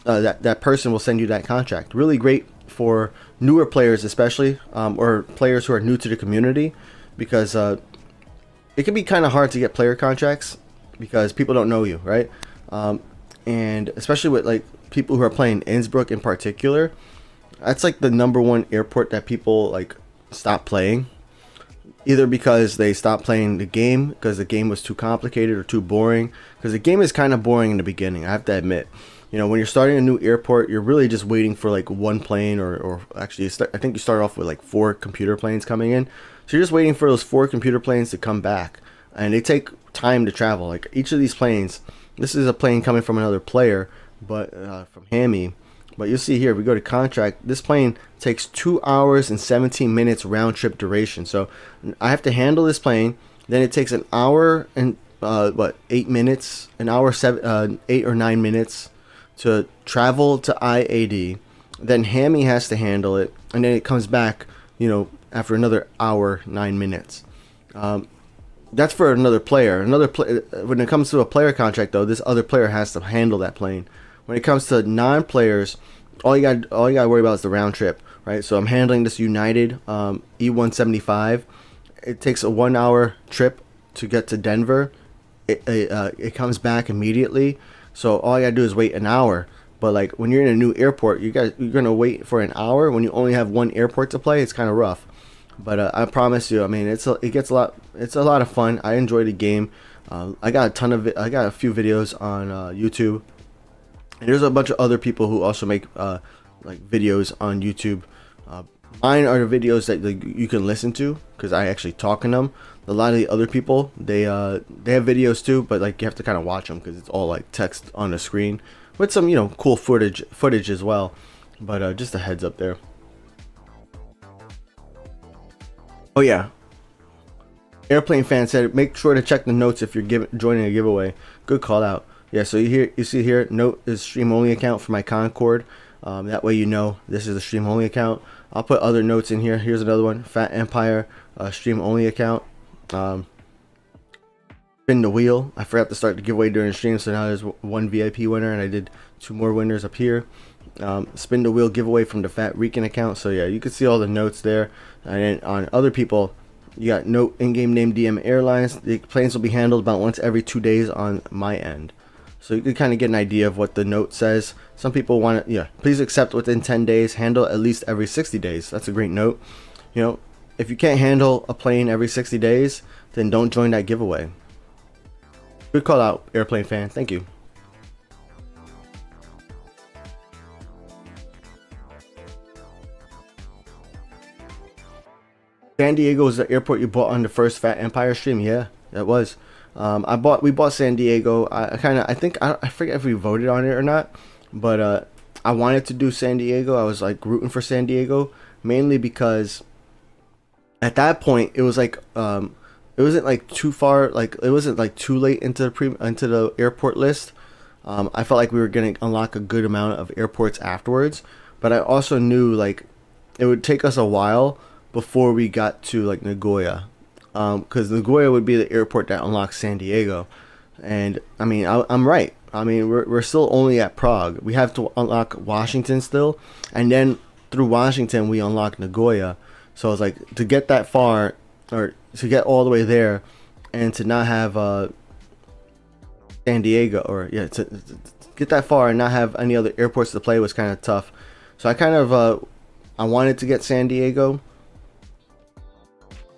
that person will send you that contract. Really great for newer players, especially, or players who are new to the community, because it can be kind of hard to get player contracts because people don't know you, right? And especially with like people who are playing Innsbruck in particular, that's like the #1 airport that people like stop playing. Either because they stopped playing the game because the game was too complicated or too boring. Because the game is kind of boring in the beginning, I have to admit. When you're starting a new airport, you're really just waiting for like one plane, or actually, I think you start off with like 4 computer planes coming in. So you're just waiting for those 4 computer planes to come back, and they take time to travel. Like each of these planes, this is a plane coming from another player, but from Hammy. But you'll see here, we go to contract. This plane takes 2 hours and 17 minutes round trip duration. So I have to handle this plane. Then it takes an hour and 8 minutes, 8 or 9 minutes to travel to IAD. Then Hammy has to handle it, and then it comes back, after another hour, 9 minutes. That's for another player. When it comes to a player contract, though, this other player has to handle that plane. When it comes to non-players, all you gotta worry about is the round trip, right? So I'm handling this United E175. It takes a 1 hour trip to get to Denver. It comes back immediately. So all I gotta do is wait an hour. But like when you're in a new airport, you're gonna wait for an hour when you only have one airport to play. It's kind of rough. But I promise you, I mean, it's a lot of fun. I enjoy the game. I got a few videos on YouTube. And there's a bunch of other people who also make like videos on YouTube. Mine are the videos that you can listen to because I actually talk in them. A lot of the other people, they have videos too, but like you have to kind of watch them because it's all like text on the screen with some cool footage as well. But just a heads up there. Oh yeah, Airplane Fan said make sure to check the notes if you're joining a giveaway. Good call out. Yeah, so you see here, note is stream only account for my Concorde. That way this is a stream only account. I'll put other notes in here. Here's another one, Phat Empire, stream only account. Spin the wheel. I forgot to start the giveaway during the stream, so now there's 1 VIP winner, and I did 2 more winners up here. Spin the wheel giveaway from the Phat Rican account. So yeah, you can see all the notes there. And then on other people, you got note in-game name DM Airlines. The planes will be handled about once every 2 days on my end. So you can kind of get an idea of what the note says. Some people want to, please accept within 10 days, handle at least every 60 days. That's a great note. If you can't handle a plane every 60 days, then don't join that giveaway. Good call out, Airplane Fan. Thank you. San Diego is the airport you bought on the first Phat Empire stream. Yeah, that was. We bought San Diego. I forget if we voted on it or not, but I wanted to do San Diego. I was like rooting for San Diego mainly because at that point it was like it wasn't like too far, like it wasn't like too late into the airport list. I felt like we were gonna unlock a good amount of airports afterwards, but I also knew like it would take us a while before we got to like Nagoya. Because Nagoya would be the airport that unlocks San Diego, and I mean I'm right. I mean we're still only at Prague. We have to unlock Washington still, and then through Washington we unlock Nagoya. So it's like to get that far, or to get all the way there, and to not have San Diego, or yeah, to get that far and not have any other airports to play was kind of tough. So I kind of I wanted to get San Diego.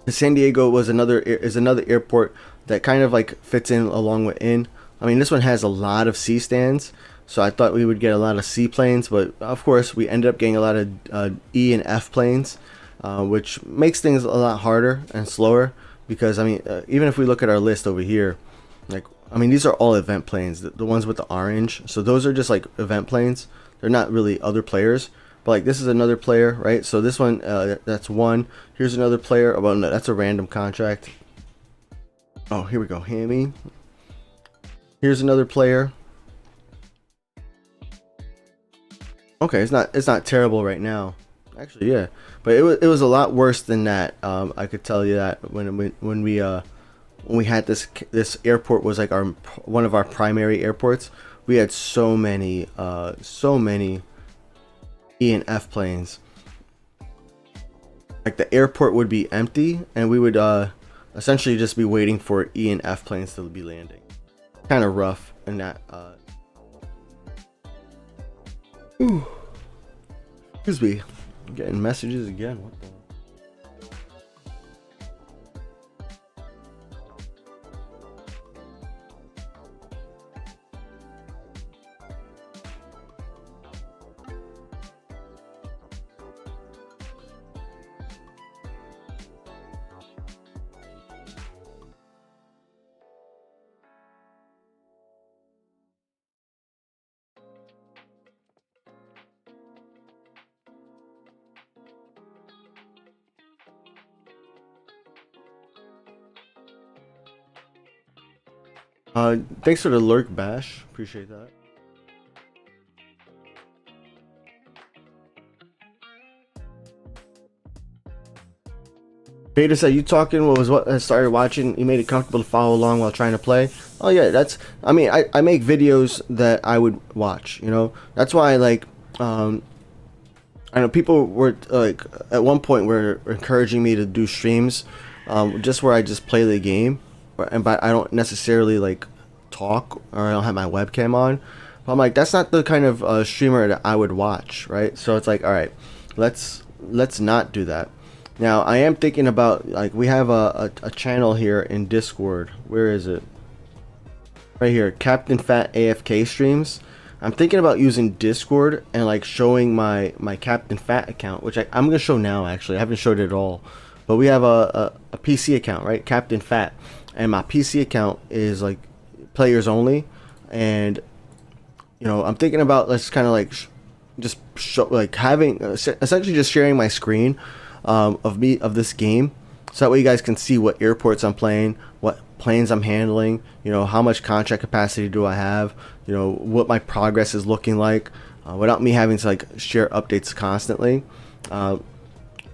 San Diego was another airport that kind of like fits in along with in. I mean, this one has a lot of C stands, so I thought we would get a lot of C planes, but of course we ended up getting a lot of E and F planes, which makes things a lot harder and slower. Because I mean, even if we look at our list over here, like, I mean, these are all event planes, the ones with the orange. So those are just like event planes. They're not really other players. But like, this is another player, right? So this one, that's one. Here's another player. Oh, well, no, that's a random contract. Oh, here we go, Hammy. Here's another player. Okay, it's not terrible right now. Actually, yeah, but it was a lot worse than that. I could tell you that when we had this airport was like one of our primary airports. We had so many E and F planes. Like, the airport would be empty, and we would essentially just be waiting for E and F planes to be landing. Kind of rough in that. Ooh. Excuse me. I'm getting messages again. What the? Thanks for the lurk, Bash. Appreciate that. Peter said, "You talking? What I started watching? You made it comfortable to follow along while trying to play." Oh yeah, that's. I mean, I make videos that I would watch. You know, that's why I know people were like at one point were encouraging me to do streams, just where I just play the game, but I don't necessarily like talk, or I don't have my webcam on. But I'm like, that's not the kind of streamer that I would watch, right? So it's like, all right, let's not do that. Now I am thinking about, like, we have a channel here in Discord. Where is it? Right here, Captain Phat AFK streams. I'm thinking about using Discord and like showing my Captain Phat account, which I'm gonna show now. Actually, I haven't showed it at all, but we have a PC account, right? Captain Phat, and my PC account is like players only, and you know, I'm thinking about, let's kind of like just show, like, having essentially just sharing my screen of this game, so that way you guys can see what airports I'm playing, what planes I'm handling, you know, how much contract capacity do I have, you know, what my progress is looking like, without me having to like share updates constantly. And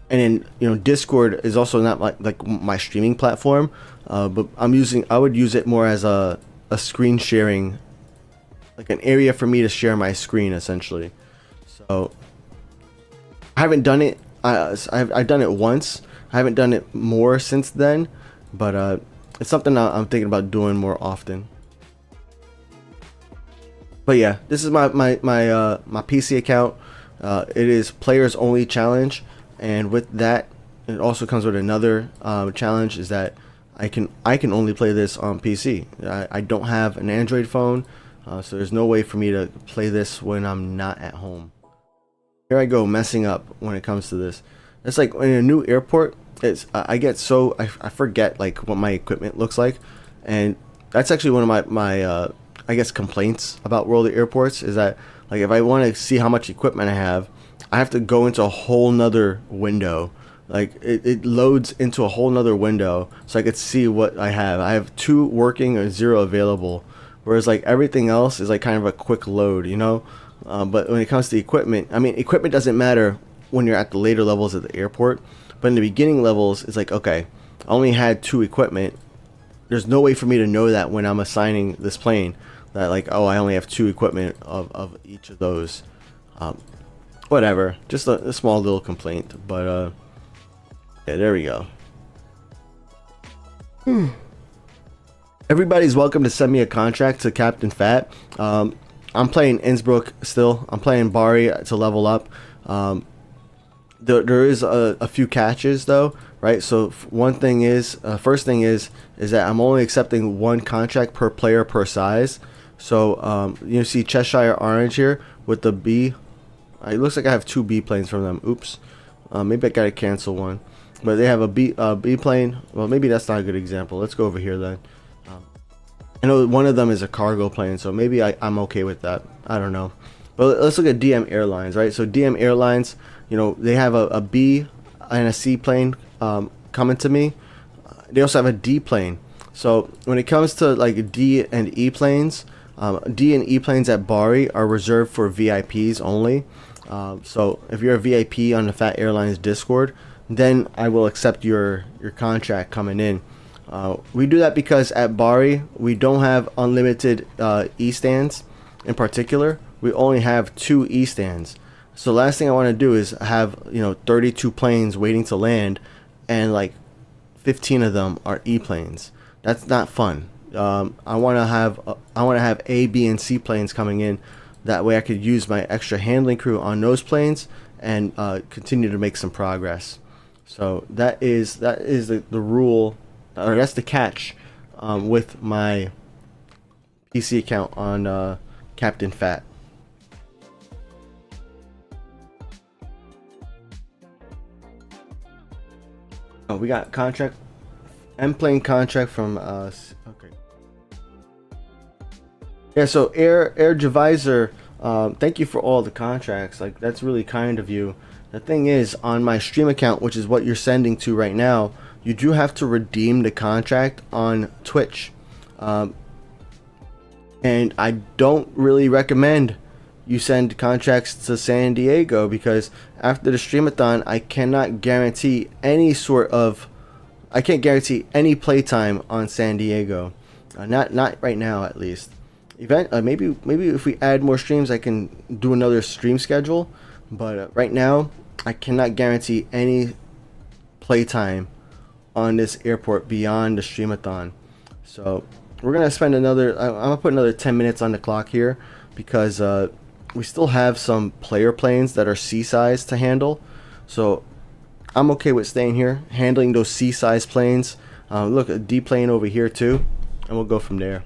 then, you know, Discord is also not like my streaming platform, but I would use it more as a screen sharing, like an area for me to share my screen essentially. So I haven't done it. I've done it once. I haven't done it more since then, but it's something I'm thinking about doing more often. But yeah, this is my PC account. It is players only challenge, and with that, it also comes with another challenge, is that I can only play this on PC. I don't have an Android phone, so there's no way for me to play this when I'm not at home. Here I go messing up when it comes to this. It's like in a new airport, I get so I forget like what my equipment looks like, and that's actually one of my I guess complaints about World of Airports, is that like if I want to see how much equipment I have to go into a whole nother window. Like it loads into a whole nother window so I could see what I have. I have 2 working or 0 available, whereas like everything else is like kind of a quick load, you know. But when it comes to equipment, I mean, equipment doesn't matter when you're at the later levels of the airport, but in the beginning levels, it's like, okay, I only had 2 equipment. There's no way for me to know that when I'm assigning this plane, that like, oh, I only have 2 equipment of each of those. Whatever, just a small little complaint, but yeah, there we go. Everybody's welcome to send me a contract to Captain Phat. I'm playing Innsbruck still. I'm playing Bari to level up. There is a few catches though, right? So one thing is, first thing is that I'm only accepting one contract per player per size. So you see Cheshire Orange here with the B. It looks like I have two B planes from them. Oops. Maybe I gotta cancel one. But they have a B plane. Well, maybe that's not a good example. Let's go over here then. I know one of them is a cargo plane, so maybe I'm okay with that. I don't know. But let's look at DM Airlines, right? So DM Airlines, you know, they have a B and a C plane coming to me. They also have a D plane. So when it comes to like D and E planes, D and E planes at Bari are reserved for VIPs only. So if you're a VIP on the Phat Airlines Discord, then I will accept your contract coming in. We do that because at Bari we don't have unlimited E stands. In particular, we only have 2 E stands. So last thing I want to do is have 32 planes waiting to land, and like 15 of them are E planes. That's not fun. I want to have A, B, and C planes coming in. That way I could use my extra handling crew on those planes and continue to make some progress. So that is the rule, or that's the catch with my PC account on Captain Phat. Oh, we got contract, M-plane contract from okay. Yeah, so Air Javisor, thank you for all the contracts. Like, that's really kind of you. The thing is, on my Stream account, which is what you're sending to right now, you do have to redeem the contract on Twitch. And I don't really recommend you send contracts to San Diego, because after the Stream-A-Thon, I cannot guarantee any playtime on San Diego. Not right now, at least. Maybe if we add more streams, I can do another stream schedule. But right now, I cannot guarantee any playtime on this airport beyond the Stream-A-Thon. So we're gonna spend I'm gonna put another 10 minutes on the clock here, because we still have some player planes that are C-size to handle. So I'm okay with staying here, handling those C-size planes. Look, a D plane over here too, and we'll go from there.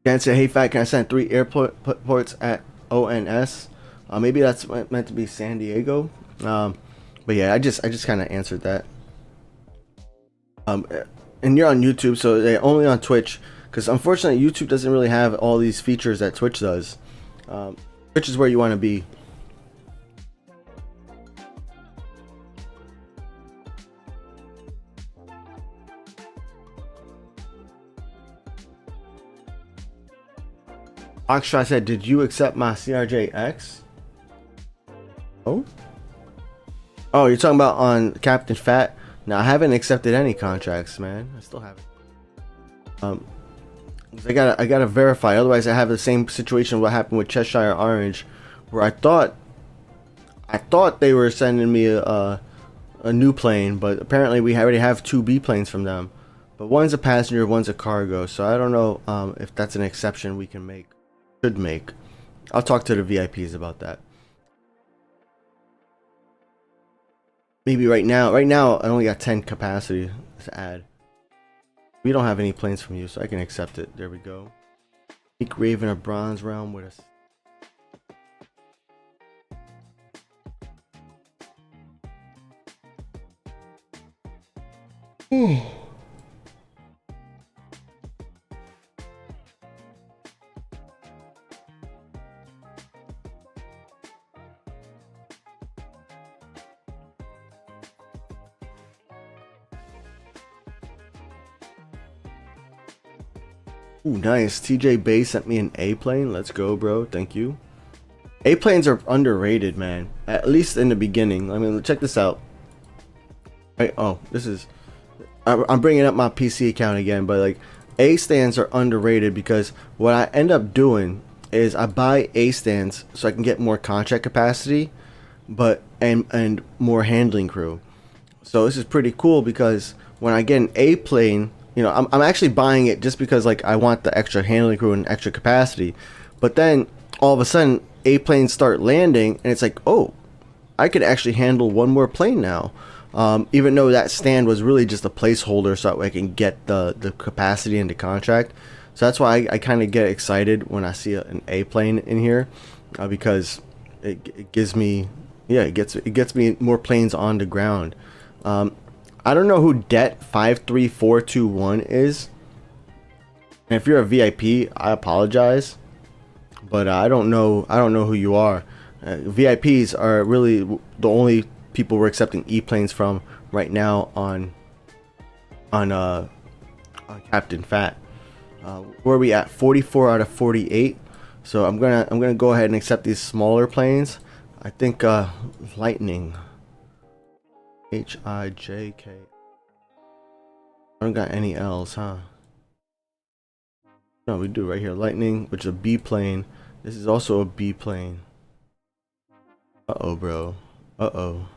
Dan said, "Hey Phat, can I send 3 airports at ONS?" Maybe that's meant to be San Diego. But yeah, I just kind of answered that. And you're on YouTube, so they're only on Twitch, because unfortunately YouTube doesn't really have all these features that Twitch does. Twitch is where you want to be. Akshay said, "Did you accept my CRJX?" Oh, you're talking about on Captain Phat? No, I haven't accepted any contracts, man. I still haven't. I gotta verify. Otherwise, I have the same situation what happened with Cheshire Orange, where I thought they were sending me a new plane, but apparently we already have 2 B planes from them. But one's a passenger, one's a cargo. So I don't know if that's an exception we can make. Should make. I'll talk to the VIPs about that. Maybe right now I only got 10 capacity to add. We don't have any planes from you, so I can accept it. There we go. Meek Raven, a bronze round with us. Ooh, nice. TJ Bay sent me an A plane. Let's go, bro. Thank you. A planes are underrated, man. At least in the beginning. I mean, check this out. Right? Oh, this is. I'm bringing up my PC account again, but like, A stands are underrated, because what I end up doing is I buy A stands so I can get more contract capacity. and more handling crew. So this is pretty cool because when I get an A plane, you know, I'm actually buying it just because like I want the extra handling crew and extra capacity. But then all of a sudden A planes start landing and it's like, oh, I could actually handle one more plane now. Even though that stand was really just a placeholder so that I can get the capacity into contract. So that's why I kind of get excited when I see an A plane in here, because it gives me, yeah, it gets me more planes on the ground. I don't know who Det 53421 is, and if you're a VIP, I apologize, but I don't know who you are. VIPs are really the only people we're accepting E planes from right now on Captain Phat. Where are we at? 44 out of 48. So I'm gonna go ahead and accept these smaller planes. I think Lightning. HIJK. I don't got any L's, huh? No, we do right here. Lightning, which is a B plane. This is also a B plane. Uh-oh, bro. Uh-oh.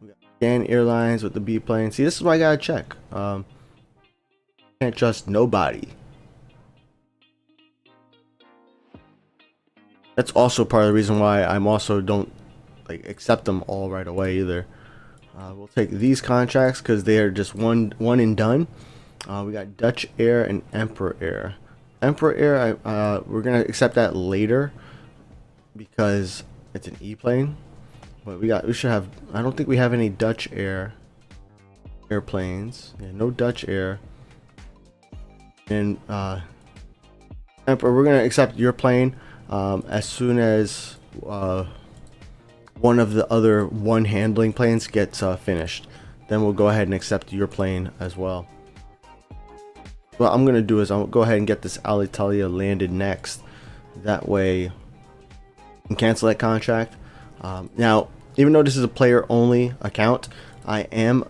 We got Scan Airlines with the B plane. See, this is why I gotta check. Can't trust nobody. That's also part of the reason why I'm also don't like accept them all right away either. We'll take these contracts because they are just one and done. We got Dutch Air and Emperor Air. Emperor Air, we're gonna accept that later because it's an E plane. But we should have. I don't think we have any Dutch Air airplanes. Yeah, no Dutch Air. And Emperor, we're gonna accept your plane as soon as one of the other one handling planes gets finished. Then we'll go ahead and accept your plane as well. What I'm gonna do is I'll go ahead and get this Alitalia landed next. That way I can cancel that contract. Now, even though this is a player only account, I am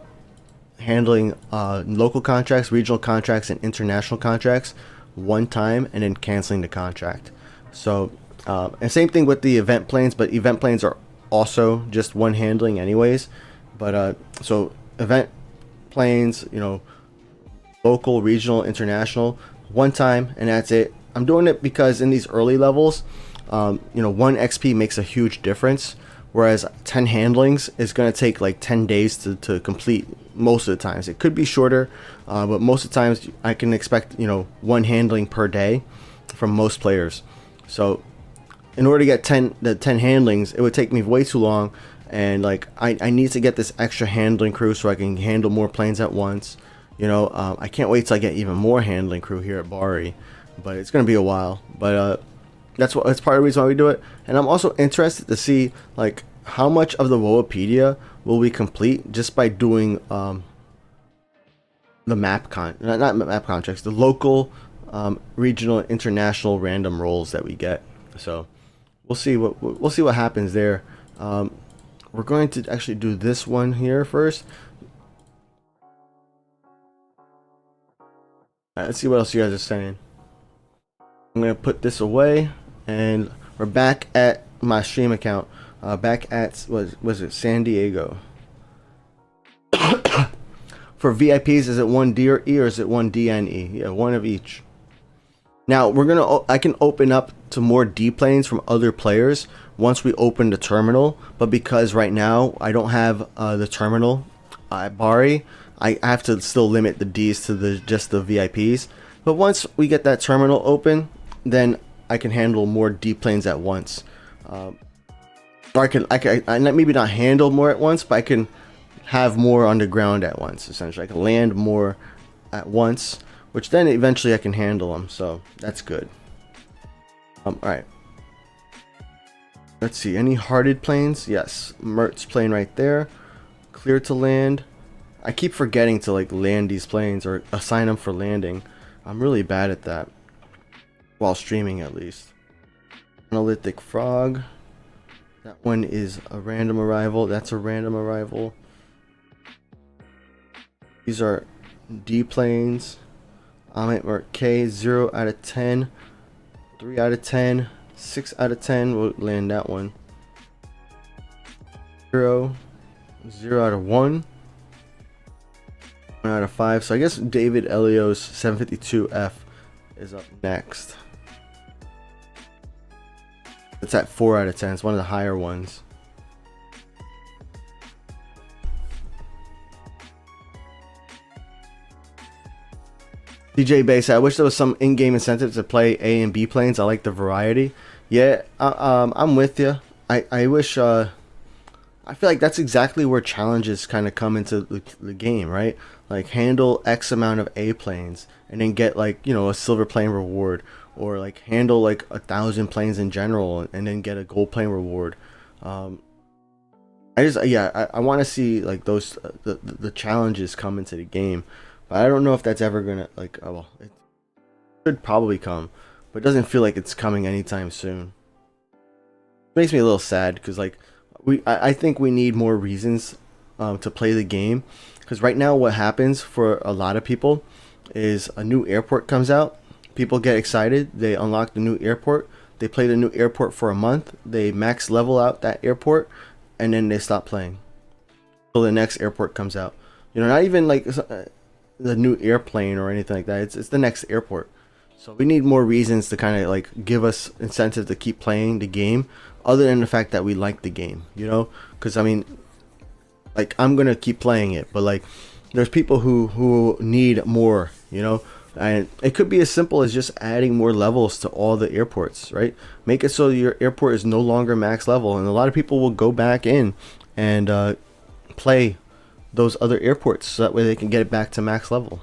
handling local contracts, regional contracts, and international contracts one time and then canceling the contract. So and same thing with the event planes, but event planes are also just one handling anyways. But so event planes, you know, local, regional, international, one time, and that's it. I'm doing it because in these early levels, you know, 1 XP makes a huge difference, whereas 10 handlings is going to take like 10 days to complete most of the times. It could be shorter, but most of the times I can expect, you know, 1 handling per day from most players. So in order to get 10 handlings, it would take me way too long, and like I need to get this extra handling crew so I can handle more planes at once. You know, I can't wait till I get even more handling crew here at Bari, but it's gonna be a while. But that's part of the reason why we do it. And I'm also interested to see like how much of the Woapedia will we complete just by doing the not map contracts, the local, regional, international random rolls that we get. So we'll see what happens there. We're going to actually do this one here first. Let's see what else you guys are saying. I'm gonna put this away, and we're back at my stream account. Back at was it San Diego? For VIPs, is it 1 D or E, or is it 1 D and E? Yeah, one of each. Now I can open up to more D planes from other players once we open the terminal. But because right now I don't have the terminal at Bari, I have to still limit the Ds to just the VIPs. But once we get that terminal open, then I can handle more D planes at once. Or I can maybe not handle more at once, but I can have more on the ground at once. Essentially, I can land more at once, which then eventually I can handle them. So that's good. All right. Let's see. Any hearted planes? Yes. Mertz plane right there. Clear to land. I keep forgetting to like land these planes or assign them for landing. I'm really bad at that. While streaming, at least. Monolithic Frog. That one is a random arrival. That's a random arrival. These are D planes. Amit Merc K, 0 out of 10. 3 out of 10. 6 out of 10. We'll land that one. 0, 0 out of 1, 1 out of 5. So I guess David Elio's 752F is up next. It's at 4 out of 10. It's one of the higher ones. DJ Base, I wish there was some in-game incentive to play A and B planes. I like the variety. Yeah, I'm with you. I wish. I feel like that's exactly where challenges kind of come into the game, right? Like handle X amount of A planes and then get like, you know, a silver plane reward, or like handle like 1,000 planes in general and then get a gold plane reward. I want to see like those the challenges come into the game. But I don't know if that's ever gonna like. Oh, well, it should probably come, but it doesn't feel like it's coming anytime soon. It makes me a little sad because like I think we need more reasons to play the game. Because right now, what happens for a lot of people is a new airport comes out. People get excited. They unlock the new airport. They play the new airport for a month. They max level out that airport, and then they stop playing until the next airport comes out. You know, not even like the new airplane or anything like that. It's the next airport. So we need more reasons to kind of like give us incentive to keep playing the game, other than the fact that we like the game, you know? Because I mean, like I'm gonna keep playing it, but like there's people who need more, you know? And it could be as simple as just adding more levels to all the airports, right? Make it so your airport is no longer max level, and a lot of people will go back in and play those other airports so that way they can get it back to max level.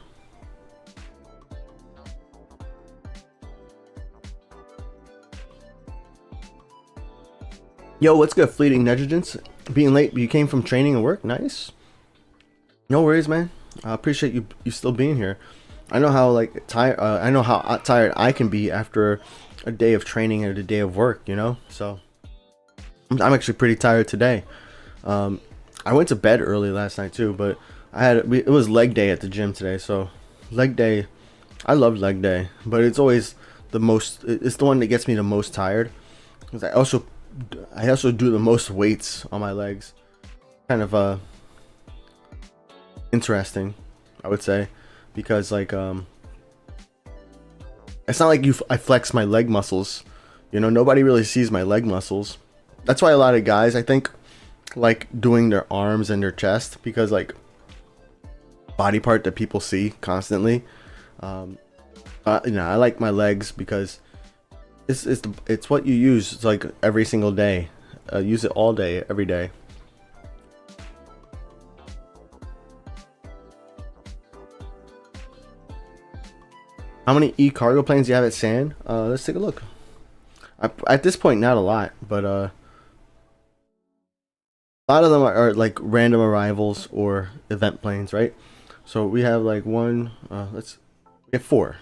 Yo, what's good, Fleeting Negligence? Being late, you came from training and work? Nice. No worries, man. I appreciate you still being here. I know how like tired I know how tired I can be after a day of training and a day of work, you know? So I'm actually pretty tired today. I went to bed early last night too, but it was leg day at the gym today. So leg day, I love leg day, but it's always it's the one that gets me the most tired, because I also do the most weights on my legs. Kind of interesting, I would say, because like it's not like I flex my leg muscles, you know. Nobody really sees my leg muscles. That's why a lot of guys, I think, like doing their arms and their chest, because like body part that people see constantly. You know, I like my legs because it's what you use. It's like every single day. Use it all day, every day. How many cargo planes do you have at Sand? Let's take a look. At this point, not a lot, but a lot of them are like random arrivals or event planes, right? So we have like we have 4,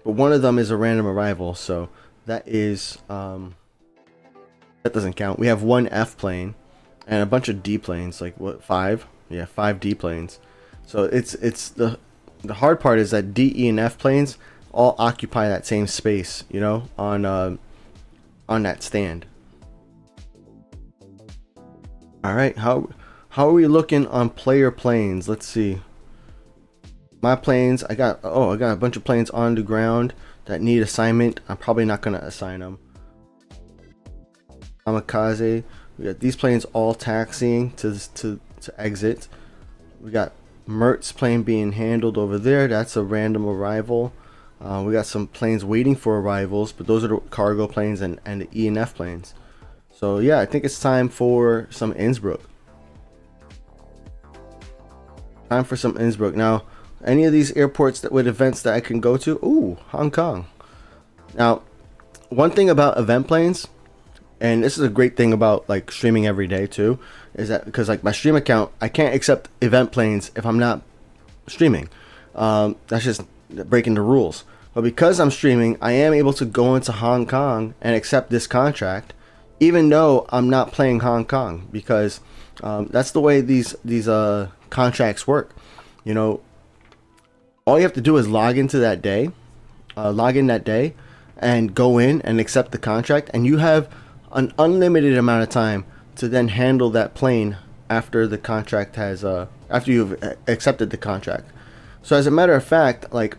but one of them is a random arrival, so that is that doesn't count. We have 1 F plane and a bunch of D planes, like what, 5? Yeah, 5 D planes. So it's the hard part is that D, E, and F planes all occupy that same space, you know, on that stand. All right, how are we looking on player planes? Let's see. My planes, I got a bunch of planes on the ground that need assignment. I'm probably not gonna assign them. Kamikaze. We got these planes all taxiing to exit. We got Mertz plane being handled over there. That's a random arrival. We got some planes waiting for arrivals, but those are the cargo planes and the E and F planes. So yeah, I think it's time for some Innsbruck. Time for some Innsbruck. Now, any of these airports with events that I can go to? Ooh, Hong Kong. Now, one thing about event planes, and this is a great thing about like streaming every day too, is that because like my stream account, I can't accept event planes if I'm not streaming. That's just breaking the rules. But because I'm streaming, I am able to go into Hong Kong and accept this contract, even though I'm not playing Hong Kong, because that's the way these contracts work. You know, all you have to do is log in that day, and go in and accept the contract, and you have an unlimited amount of time to then handle that plane after the contract has after you've accepted the contract. So as a matter of fact, like,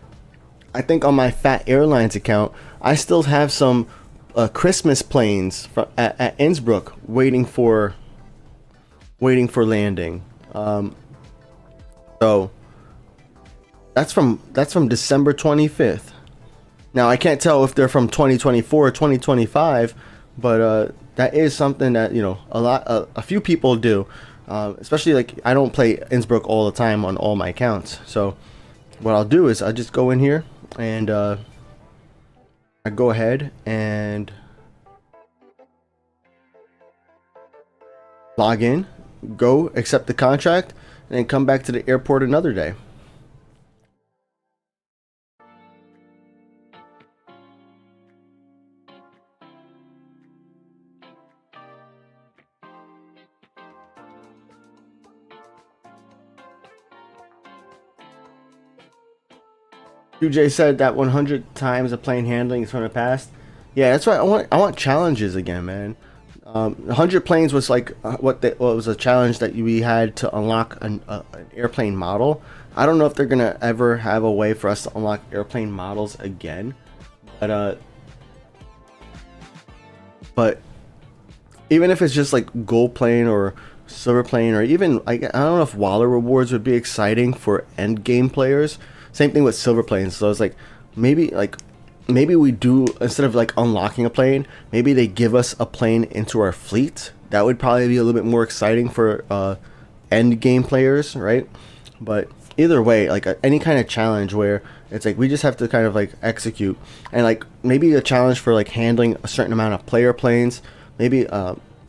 I think on my Phat Airlines account, I still have some Christmas planes at Innsbruck waiting for landing. So that's from December 25th. Now I can't tell if they're from 2024 or 2025, but that is something that, you know, a few people do. Especially, like, I don't play Innsbruck all the time on all my accounts. So what I'll do is I just go in here and I go ahead and log in, go accept the contract, and then come back to the airport another day. UJ said that 100 times of plane handling is from the past. Yeah, that's why I want challenges again, man. 100 planes was like what was a challenge that we had to unlock an airplane model. I don't know if they're gonna ever have a way for us to unlock airplane models again, but even if it's just like gold plane or silver plane, or even I don't know if Waller rewards would be exciting for end game players. Same thing with silver planes. So it's like maybe we do, instead of like unlocking a plane, maybe they give us a plane into our fleet. That would probably be a little bit more exciting for end game players, right? But either way, like any kind of challenge where it's like we just have to kind of like execute, and like maybe a challenge for like handling a certain amount of player planes, maybe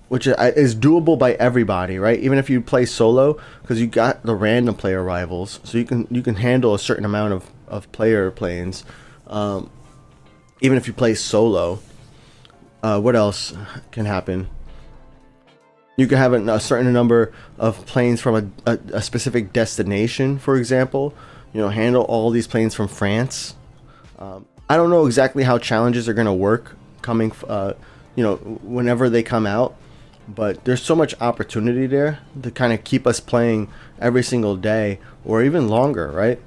which is doable by everybody, right? Even if you play solo, because you got the random player rivals, so you can handle a certain amount of player planes. Even if you play solo, what else can happen? You can have a certain number of planes from a specific destination, for example. You know, handle all these planes from France. I don't know exactly how challenges are going to work coming, you know, whenever they come out. But there's so much opportunity there to kind of keep us playing every single day, or even longer, right?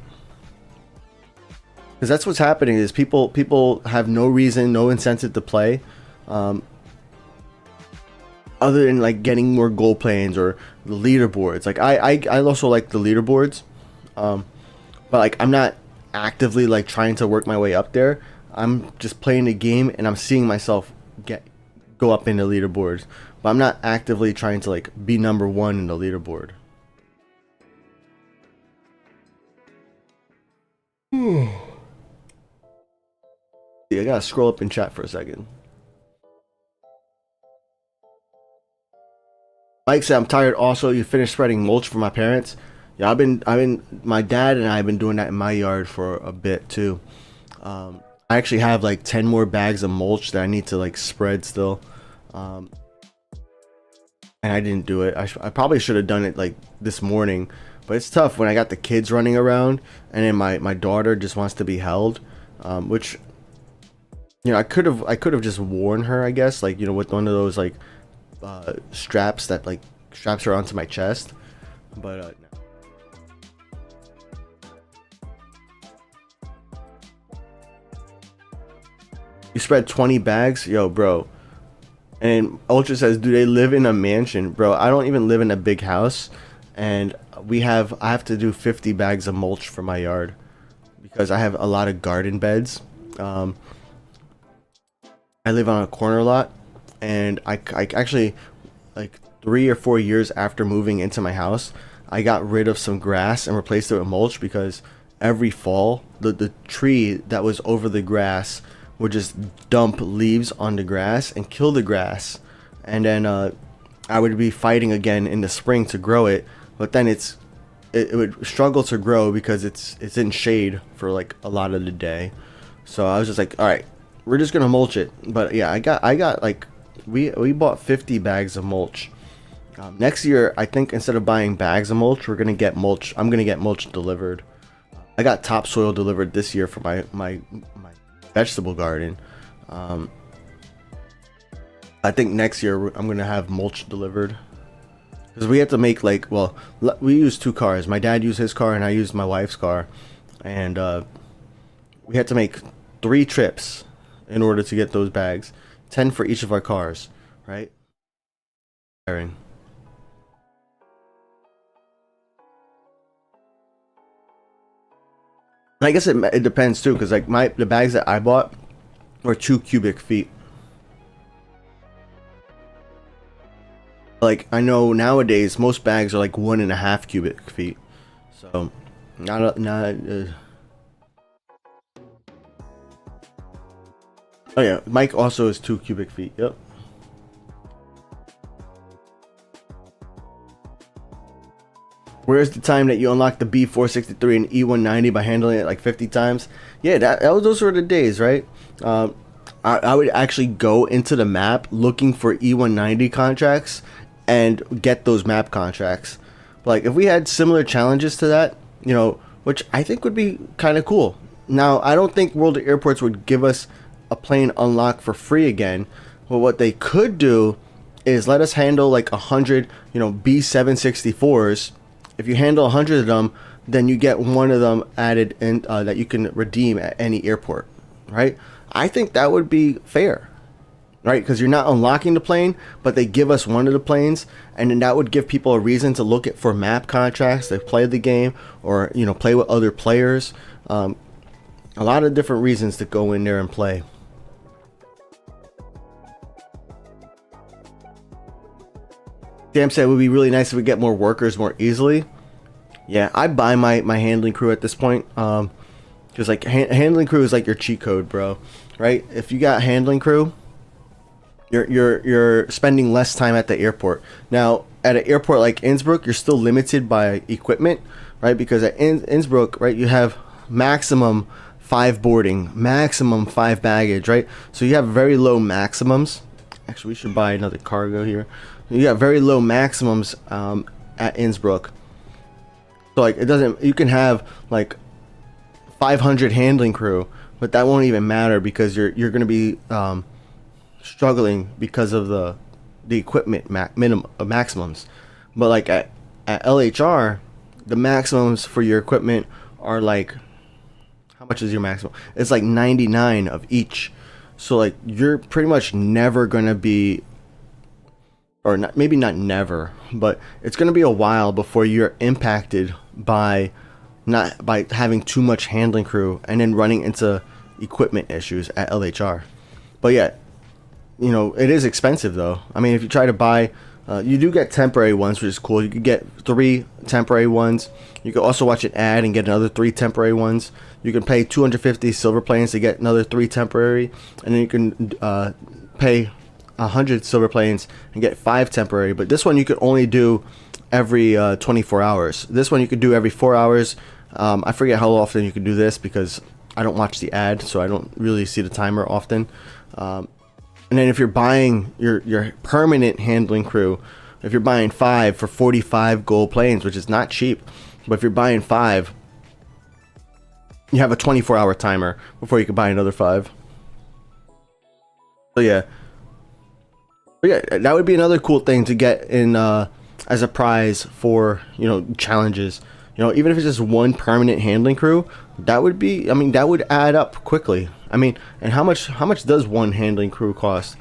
Because that's what's happening, is people have no reason, no incentive to play, other than like getting more gold planes or the leaderboards. Like I also like the leaderboards, but like I'm not actively like trying to work my way up there. I'm just playing the game and I'm seeing myself go up in the leaderboards, but I'm not actively trying to like be number one in the leaderboard. I gotta scroll up in chat for a second. Mike said, I'm tired. Also, you finished spreading mulch for my parents. Yeah, my dad and I have been doing that in my yard for a bit too. I actually have like 10 more bags of mulch that I need to like spread still. And I didn't do it. I probably should have done it like this morning, but it's tough when I got the kids running around and then my daughter just wants to be held, which, you know, I could have just worn her, I guess, like, you know, with one of those like straps that like straps her onto my chest, but no. You spread 20 bags, yo, bro. And Ultra says, do they live in a mansion? Bro, I don't even live in a big house, and I have to do 50 bags of mulch for my yard because I have a lot of garden beds. I live on a corner lot, and I actually, like 3 or 4 years after moving into my house, I got rid of some grass and replaced it with mulch, because every fall the tree that was over the grass would just dump leaves on the grass and kill the grass, and then I would be fighting again in the spring to grow it, but then it would struggle to grow because it's in shade for like a lot of the day. So I was just like, all right, we're just gonna mulch it. But yeah, I got like we bought 50 bags of mulch. Next year, I think instead of buying bags of mulch, we're gonna get mulch. I'm gonna get mulch delivered. I got topsoil delivered this year for my vegetable garden. I I think next year I'm gonna have mulch delivered, because we have to make, like, well, we use 2 cars. My dad used his car and I used my wife's car, and we had to make 3 trips in order to get those bags, 10 for each of our cars, right? I guess it depends too, because like the bags that I bought were 2 cubic feet. Like, I know nowadays most bags are like 1.5 cubic feet, so not. Oh yeah, Mike also is 2 cubic feet. Yep. Where's the time that you unlock the B463 and E190 by handling it like 50 times? Yeah, those were the days, right? I would actually go into the map looking for E190 contracts and get those map contracts. Like, if we had similar challenges to that, you know, which I think would be kind of cool. Now, I don't think World of Airports would give us a plane unlock for free again, but what they could do is let us handle like 100, you know, B764s. If you handle 100 of them, then you get one of them added in that you can redeem at any airport, right? I think that would be fair, right? Because you're not unlocking the plane, but they give us one of the planes, and then that would give people a reason to look for map contracts to play the game, or, you know, play with other players. A lot of different reasons to go in there and play. Sam said it would be really nice if we get more workers more easily. Yeah, I buy my handling crew at this point, because like handling crew is like your cheat code, bro. Right? If you got handling crew, you're spending less time at the airport. Now, at an airport like Innsbruck, you're still limited by equipment, right? Because at Innsbruck, right, you have maximum 5 boarding, maximum 5 baggage, right? So you have very low maximums. Actually, we should buy another cargo here. You got very low maximums at Innsbruck. So like, it doesn't, you can have like 500 handling crew, but that won't even matter because you're going to be struggling because of the equipment maximums. But like at LHR, the maximums for your equipment are like, how much is your maximum? It's like 99 of each. So like, you're pretty much never going to be, or not, maybe not never, but it's going to be a while before you're impacted by having too much handling crew and then running into equipment issues at LHR. But yeah, you know, it is expensive though. I mean, if you try to buy, you do get temporary ones, which is cool. You could get 3 temporary ones. You could also watch an ad and get another 3 temporary ones. You can pay 250 silver planes to get another 3 temporary, and then you can pay 100 silver planes and get 5 temporary. But this one you could only do every 24 hours. This one you could do every 4 hours. I forget how often you can do this because I don't watch the ad, so I don't really see the timer often. And then if you're buying your permanent handling crew, if you're buying 5 for 45 gold planes, which is not cheap, but if you're buying 5, you have a 24-hour timer before you can buy another 5. So yeah. But yeah, that would be another cool thing to get in as a prize for, you know, challenges. You know, even if it's just 1 permanent handling crew, that would be, I mean, that would add up quickly. I mean, and how much does 1 handling crew cost?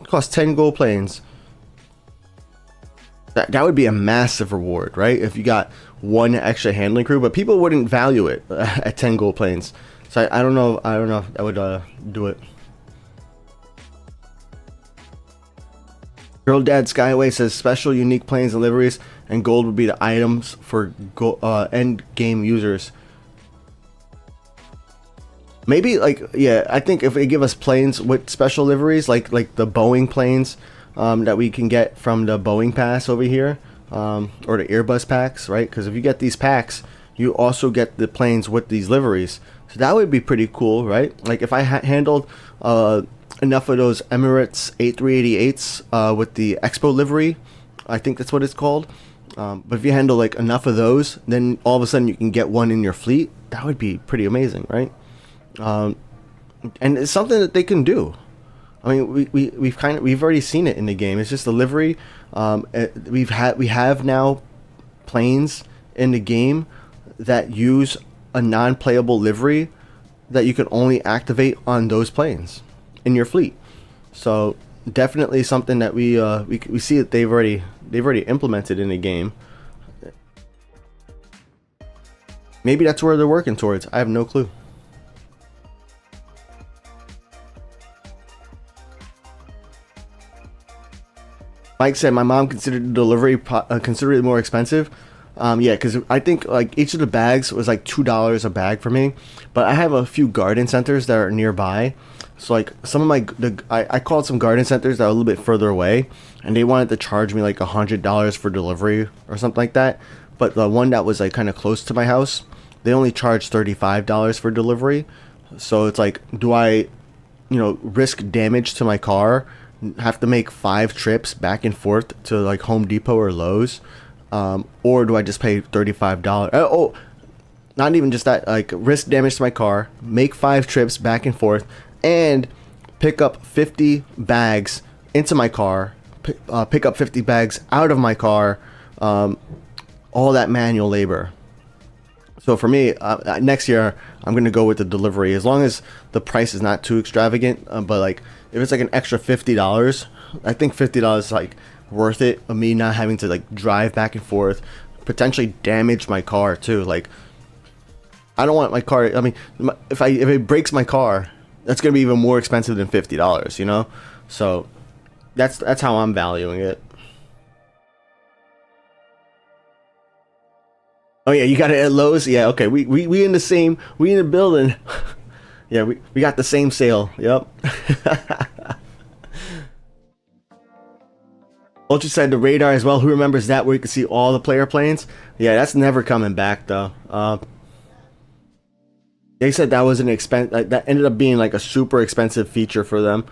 It costs 10 gold planes. That would be a massive reward, right? If you got 1 extra handling crew, but people wouldn't value it at 10 gold planes. So I don't know if I would do it. Girl Dad Skyway says special unique planes and liveries and gold would be the items for end game users. Maybe like, yeah, I think if they give us planes with special liveries, like the Boeing planes that we can get from the Boeing pass over here, or the Airbus packs, right? Because if you get these packs, you also get the planes with these liveries. So that would be pretty cool, right? Like if I handled enough of those Emirates A380s with the Expo livery, I think that's what it's called. But if you handle like enough of those, then all of a sudden you can get one in your fleet. That would be pretty amazing, right? And it's something that they can do. I mean, we've already seen it in the game. It's just the livery. We have now planes in the game that use a non-playable livery that you can only activate on those planes in your fleet. So definitely something that we see that they've already implemented in the game. Maybe that's where they're working towards. I have no clue. Mike said my mom considered the delivery considerably more expensive. Yeah, because I think like each of the bags was like $2 a bag for me, but I have a few garden centers that are nearby. So like some of I called some garden centers that are a little bit further away, and they wanted to charge me like $100 for delivery or something like that. But the one that was like kind of close to my house, they only charged $35 for delivery. So it's like, do I, risk damage to my car, have to make 5 trips back and forth to like Home Depot or Lowe's, or do I just pay $35? Oh, not even just that, like risk damage to my car, make 5 trips back and forth, and pick up 50 bags into my car, pick up 50 bags out of my car, all that manual labor. So for me, next year I'm gonna go with the delivery, as long as the price is not too extravagant. But like if it's like an extra $50, I think $50 is like worth it of me not having to like drive back and forth, potentially damage my car too. Like I don't want my car. I mean, if it breaks my car, that's gonna be even more expensive than $50. So that's how I'm valuing it. Oh yeah, you got it at Lowe's. Yeah, okay. We in the building. Yeah, we got the same sale. Yep. Ultra said the radar as well. Who remembers that, where you can see all the player planes? Yeah, that's never coming back though. They said that was an that ended up being like a super expensive feature for them.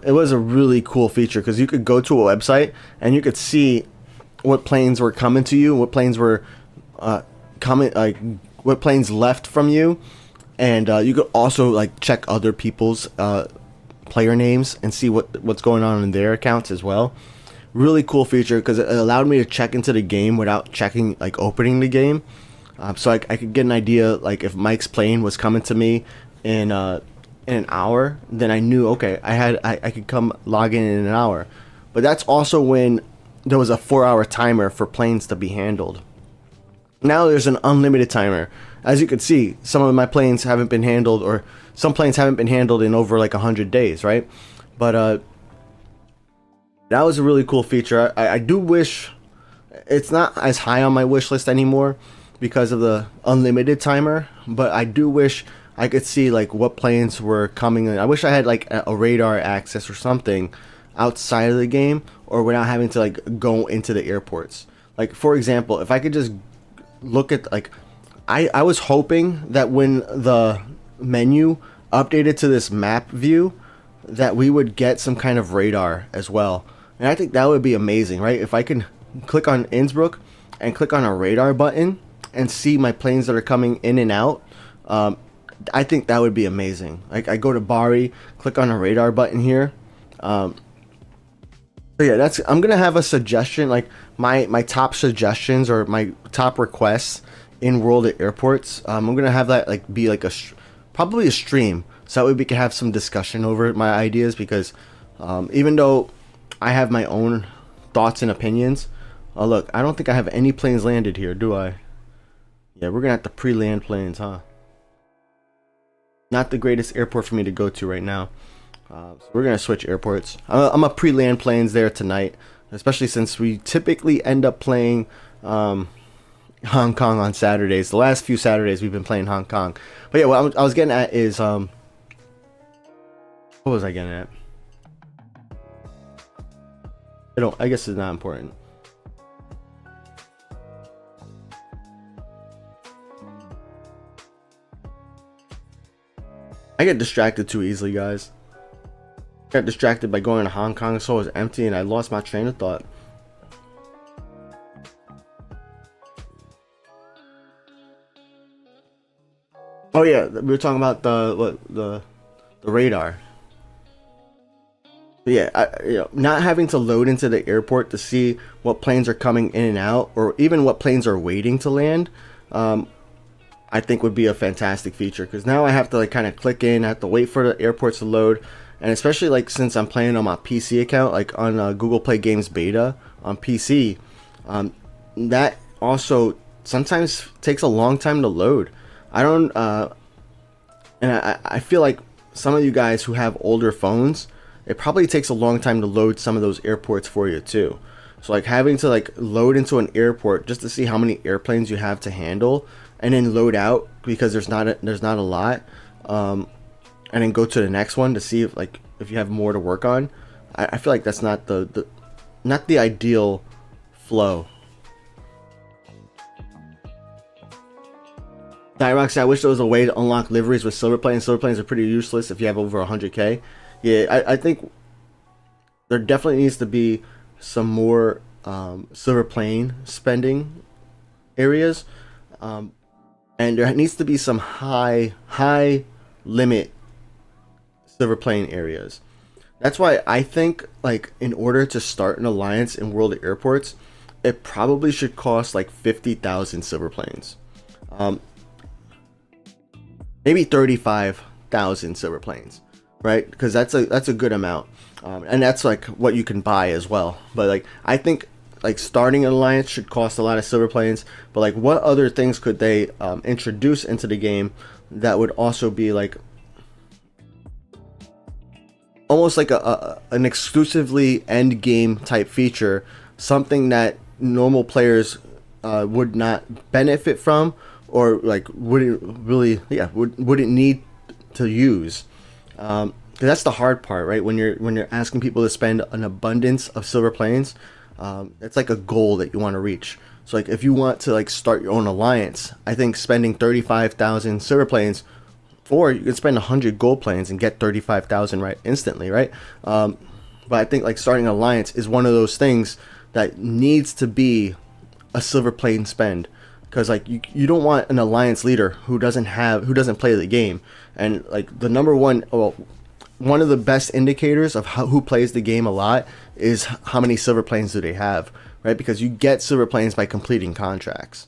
It was a really cool feature because you could go to a website and you could see what planes were coming to you, what planes were coming, like what planes left from you, and you could also like check other people's player names and see what's going on in their accounts as well. Really cool feature because it allowed me to check into the game without checking, like opening the game. So I could get an idea, like if Mike's plane was coming to me in an hour, then I knew, okay, I could come log in an hour. But that's also when there was a 4-hour timer for planes to be handled. Now there's an unlimited timer. As you can see, some of my planes haven't been handled, or some planes haven't been handled in over like 100 days, right? But that was a really cool feature. I do wish it's not as high on my wish list anymore because of the unlimited timer, but I do wish I could see like what planes were coming in. I wish I had like a radar access or something outside of the game, or without having to like go into the airports. Like for example, if I could just look at like I was hoping that when the menu updated to this map view, that we would get some kind of radar as well. And I think that would be amazing, right? If I can click on Innsbruck and click on a radar button and see my planes that are coming in and out, I think that would be amazing. Like I go to Bari, click on a radar button here. So yeah, I'm gonna have a suggestion, like my top suggestions or my top requests in World at Airports. I'm gonna have that like be like probably a stream, so that way we can have some discussion over my ideas, because even though I have my own thoughts and opinions, look, I don't think I have any planes landed here, do I? Yeah, we're gonna have to pre-land planes, huh? Not the greatest airport for me to go to right now. So we're gonna switch airports. I'm gonna pre-land planes there tonight, especially since we typically end up playing Hong Kong on Saturdays. The last few Saturdays we've been playing Hong Kong. But yeah, what I was getting at is what was I getting at? I guess it's not important. I get distracted too easily, guys. Got distracted by going to Hong Kong, so it was empty, and I lost my train of thought. Oh yeah, we were talking about the radar. Yeah, not having to load into the airport to see what planes are coming in and out, or even what planes are waiting to land, I think would be a fantastic feature, because now I have to like kind of click in, I have to wait for the airports to load, and especially like since I'm playing on my PC account, like on Google Play Games Beta on PC, that also sometimes takes a long time to load. I don't, and I feel like some of you guys who have older phones, it probably takes a long time to load some of those airports for you too. So like having to like load into an airport just to see how many airplanes you have to handle, and then load out because there's not a lot, and then go to the next one to see if you have more to work on. I feel like that's not the ideal flow. Dyrox, I wish there was a way to unlock liveries with silver planes. Silver planes are pretty useless if you have over 100k. Yeah, I think there definitely needs to be some more silver plane spending areas, and there needs to be some high limit silver plane areas. That's why I think like in order to start an alliance in World of Airports, it probably should cost like 50,000 silver planes. Maybe 35,000 silver planes, right? Because that's a good amount, and that's like what you can buy as well. But like I think like starting an alliance should cost a lot of silver planes. But like what other things could they introduce into the game that would also be like almost like an exclusively end game type feature, something that normal players would not benefit from, or like wouldn't really wouldn't need to use. Because that's the hard part, right? When you're asking people to spend an abundance of silver planes, it's like a goal that you want to reach. So like if you want to like start your own alliance, I think spending 35,000 silver planes, or you can spend 100 gold planes and get 35,000 right instantly, right? But I think like starting an alliance is one of those things that needs to be a silver plane spend. Because like you don't want an alliance leader who doesn't play the game. And like the number one, well, one of the best indicators of who plays the game a lot is how many silver planes do they have, right? Because you get silver planes by completing contracts.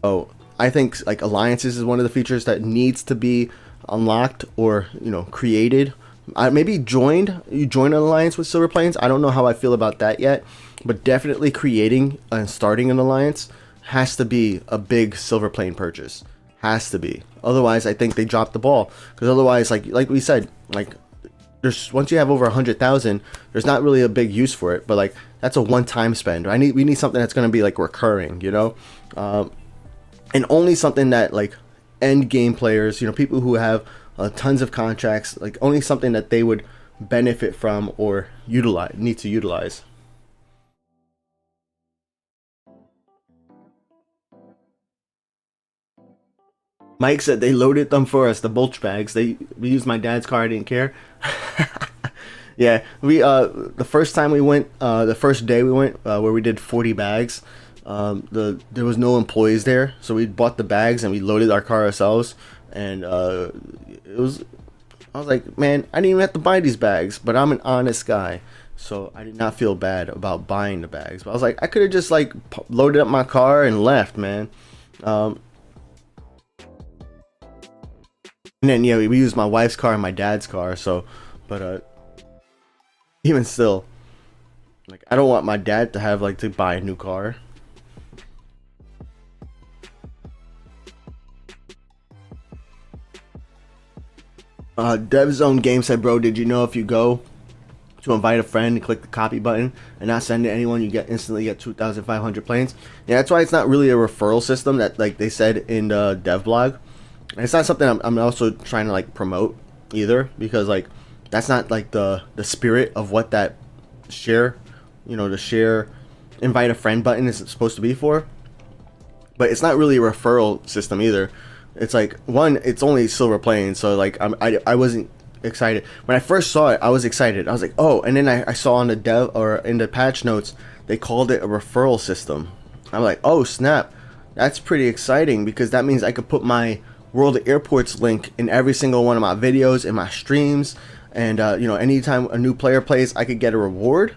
So I think like alliances is one of the features that needs to be unlocked, or created. Maybe you join an alliance with silver planes. I don't know how I feel about that yet, but definitely creating and starting an alliance has to be a big silver plane purchase. Has to be. Otherwise, I think they dropped the ball. Because otherwise, like we said, like there's once you have over 100,000, there's not really a big use for it. But like that's a one-time spend. We need something that's going to be like recurring, and only something that like end game players, people who have tons of contracts, like only something that they would benefit from or need to utilize. Mike said they loaded them for us, the bulge bags. We used my dad's car. I didn't care. Yeah, we the first time we went, the first day we went, where we did 40 bags. There was no employees there, so we bought the bags and we loaded our car ourselves. And I was like, man, I didn't even have to buy these bags, but I'm an honest guy, so I did not feel bad about buying the bags. But I was like, I could have just like loaded up my car and left, man. And then we used my wife's car and my dad's car. So, but even still, like I don't want my dad to have like to buy a new car. DevZone Game said, bro, did you know if you go to invite a friend and click the copy button and not send it to anyone, you instantly get 2,500 planes? Yeah, that's why it's not really a referral system that like they said in the dev blog. And it's not something I'm also trying to like promote either, because like that's not like the spirit of what that share, the share invite a friend button is supposed to be for. But it's not really a referral system either. It's like, one, it's only silver planes, so like I wasn't excited when I first saw it. I was excited. I was like, oh, and then I saw on the dev or in the patch notes they called it a referral system. I'm like, oh snap, that's pretty exciting, because that means I could put my World of Airports link in every single one of my videos, in my streams, and you know, anytime a new player plays, I could get a reward.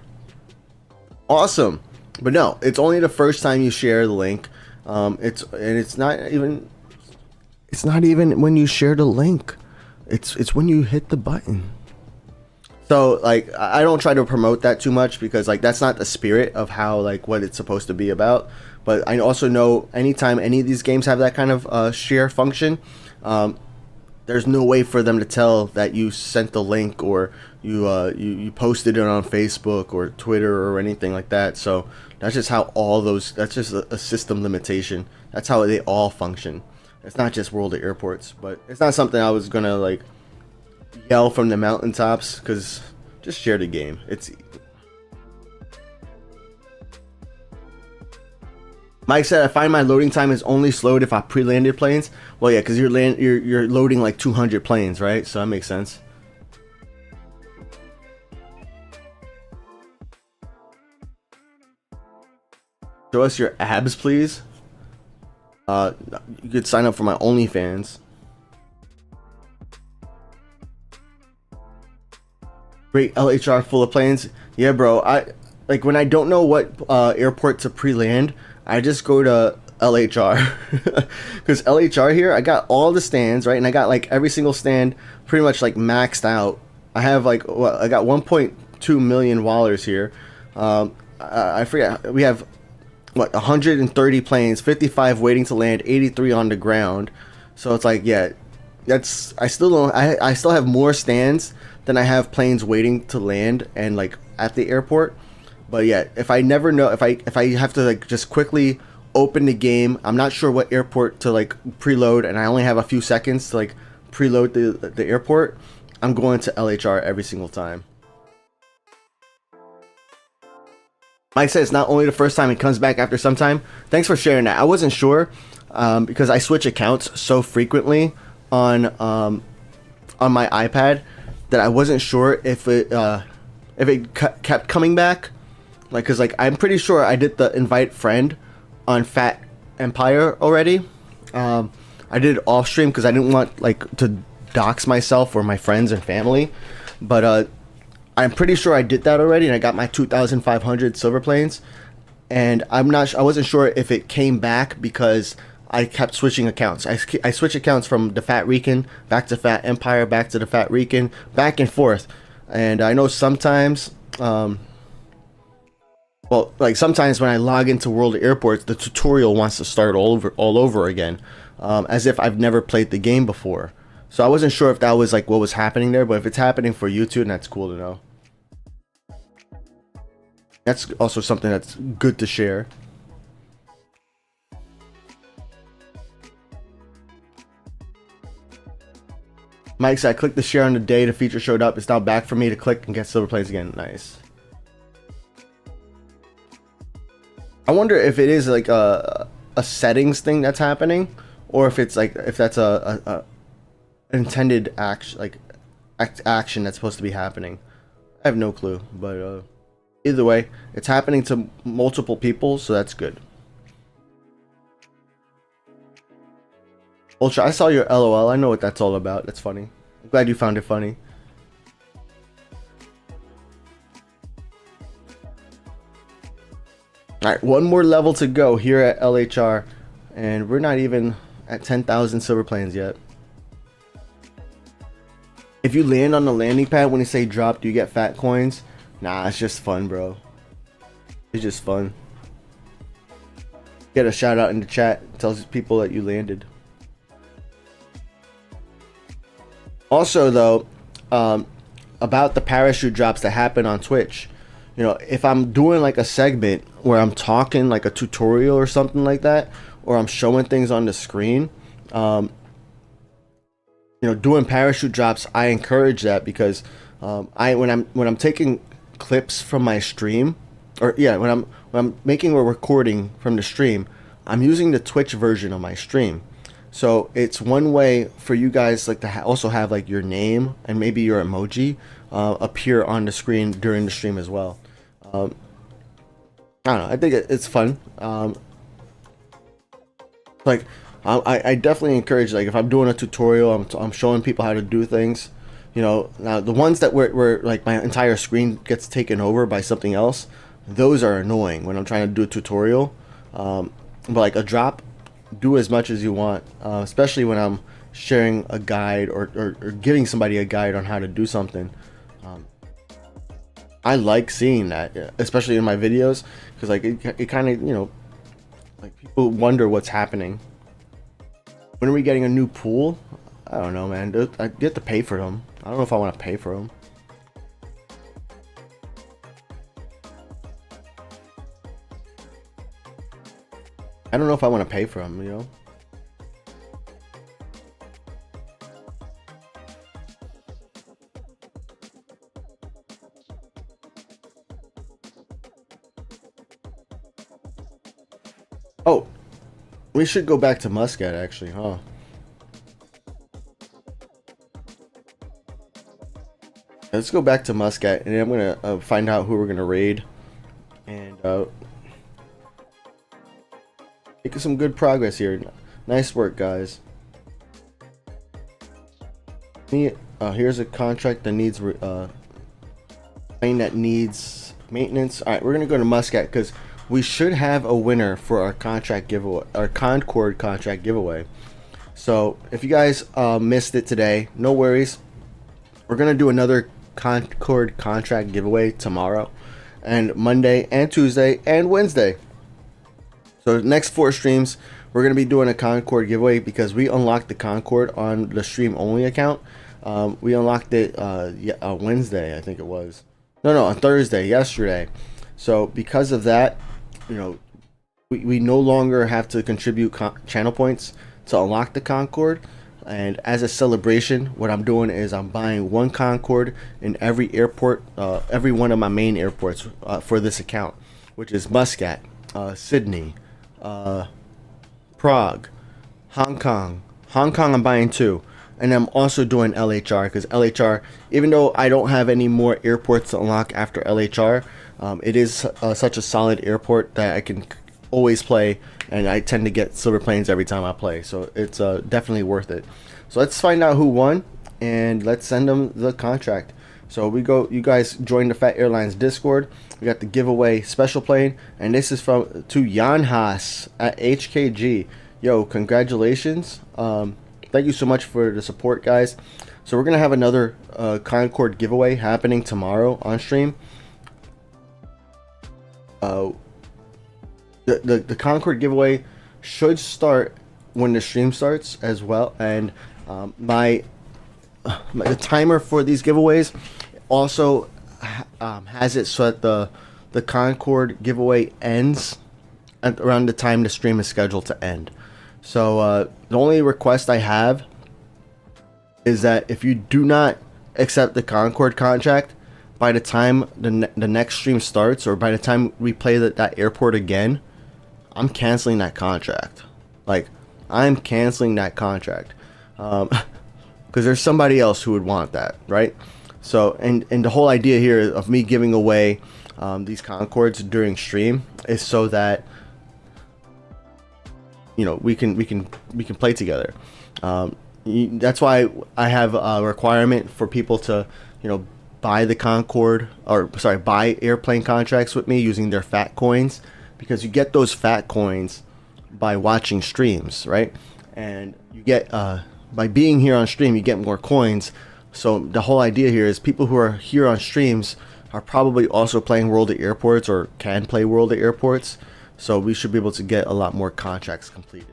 Awesome. But no, it's only the first time you share the link. It's not even when you share the link. It's when you hit the button. So like, I don't try to promote that too much, because like that's not the spirit of how, like, what it's supposed to be about. But I also know anytime any of these games have that kind of share function, there's no way for them to tell that you sent the link, or you posted it on Facebook or Twitter or anything like that. So that's just how all those, that's just a system limitation. That's how they all function. It's not just World of Airports, but it's not something I was gonna like yell from the mountaintops, because just share the game. It's Mike said, I find my loading time is only slowed if I pre-landed planes. Well, yeah, because you're loading like 200 planes, right? So that makes sense. Show us your abs, please. You could sign up for my OnlyFans. Great LHR full of planes. Yeah, bro. I like when I don't know what airport to pre-land, I just go to LHR, because LHR here, I got all the stands, right, and I got like every single stand pretty much like maxed out. I have like, what, I got 1.2 million wallers here. I forget, we have what, 130 planes, 55 waiting to land, 83 on the ground. So it's like, yeah, that's, I still have more stands than I have planes waiting to land and like at the airport. But yeah, if I never know, if I have to like just quickly open the game, I'm not sure what airport to like preload, and I only have a few seconds to like preload the airport, I'm going to LHR every single time. Mike says not only the first time, it comes back after some time. Thanks for sharing that. I wasn't sure, because I switch accounts so frequently on my iPad that I wasn't sure if it kept coming back. Like, cause like I'm pretty sure I did the invite friend on Phat Empire already. I did it off stream because I didn't want like to dox myself or my friends and family. But I'm pretty sure I did that already, and I got my 2,500 silver planes. And I wasn't sure if it came back because I kept switching accounts. I switch accounts from the Phat Recon back to Phat Empire, back to the Phat Recon, back and forth. And I know sometimes, well, like sometimes when I log into World of Airports, the tutorial wants to start all over again, as if I've never played the game before. So I wasn't sure if that was like what was happening there, but if it's happening for you too, then that's cool to know. That's also something that's good to share. Mike said, I clicked the share on the day the feature showed up. It's now back for me to click and get silver planes again. Nice. I wonder if it is like a settings thing that's happening, or if it's like, if that's a intended action, like action that's supposed to be happening. I have no clue, but either way, it's happening to multiple people, so that's good. Ultra, I saw your LOL. I know what that's all about. That's funny. I'm glad you found it funny. Alright, one more level to go here at LHR, and we're not even at 10,000 silver planes yet. If you land on the landing pad when you say drop, do you get fat coins? Nah, it's just fun, bro. It's just fun. Get a shout out in the chat. It tells people that you landed. Also, though, about the parachute drops that happen on Twitch. You know, if I'm doing like a segment where I'm talking like a tutorial or something like that, or I'm showing things on the screen, you know, doing parachute drops, I encourage that, because when I'm taking clips from my stream, or yeah, when I'm making a recording from the stream, I'm using the Twitch version of my stream. So it's one way for you guys like to also have like your name and maybe your emoji appear on the screen during the stream as well. I don't know. I think it's fun. Like I definitely encourage, like if I'm doing a tutorial, I'm showing people how to do things. You know, now the ones that where like my entire screen gets taken over by something else, those are annoying when I'm trying to do a tutorial. But like a drop, do as much as you want, especially when I'm sharing a guide or giving somebody a guide on how to do something. I like seeing that, especially in my videos, because like it kind of, you know, like people wonder what's happening. When are we getting a new pool? I don't know, man. I get to pay for them. I don't know if I want to pay for them. I don't know if I want to pay for them, you know. Oh, we should go back to Muscat actually, huh? Let's go back to Muscat, and I'm gonna find out who we're gonna raid, and make some good progress here. Nice work, guys. Here's a contract that needs plane that needs maintenance. All right, we're gonna go to Muscat because we should have a winner for our contract giveaway, our Concorde contract giveaway. So if you guys missed it today, no worries. We're gonna do another Concorde contract giveaway tomorrow, and Monday and Tuesday and Wednesday. So next 4 streams, we're gonna be doing a Concorde giveaway because we unlocked the Concorde on the stream only account. We unlocked it on Wednesday, I think it was. No, on Thursday, yesterday. So because of that, you know, we no longer have to contribute channel points to unlock the Concorde. And as a celebration, what I'm doing is I'm buying 1 Concorde in every airport, every one of my main airports for this account, which is Muscat, Sydney, Prague, Hong Kong. Hong Kong I'm buying 2. And I'm also doing LHR because LHR, even though I don't have any more airports to unlock after LHR, it is such a solid airport that I can always play, and I tend to get silver planes every time I play, so it's definitely worth it. So let's find out who won, and let's send them the contract. So we go, you guys join the Phat Airlines Discord. We got the giveaway special plane, and this is from to Jan Haas at HKG. Yo, congratulations. Thank you so much for the support, guys. So we're gonna have another Concorde giveaway happening tomorrow on stream. The Concorde giveaway should start when the stream starts as well, and the timer for these giveaways also has it so that the Concorde giveaway ends at around the time the stream is scheduled to end. So the only request I have is that if you do not accept the Concorde contract by the time the next stream starts, or by the time we play that airport again, I'm canceling that contract. Like, I'm canceling that contract because there's somebody else who would want that, right? So, and the whole idea here of me giving away these Concordes during stream is so that, you know, we can play together. That's why I have a requirement for people to, you know, buy the Concorde, or sorry, buy airplane contracts with me using their Phat coins, because you get those Phat coins by watching streams, right? And you get by being here on stream, you get more coins. So the whole idea here is people who are here on streams are probably also playing World at Airports or can play World at Airports. So we should be able to get a lot more contracts completed.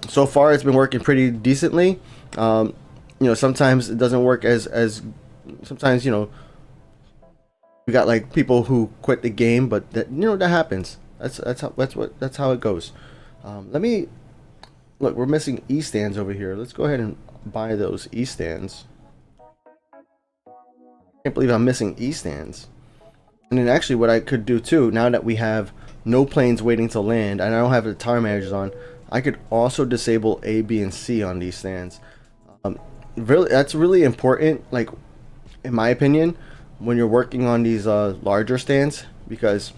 So far, it's been working pretty decently. You know, sometimes it doesn't work as sometimes, you know, we got like people who quit the game, but that, you know, that happens. That's how it goes. Let me look. We're missing E stands over here. Let's go ahead and buy those E stands. Can't believe I'm missing E stands. And then actually, what I could do too, now that we have no planes waiting to land and I don't have the tower managers on, I could also disable A, B, and C on these stands. Really, that's really important, like, in my opinion, when you're working on these larger stands, because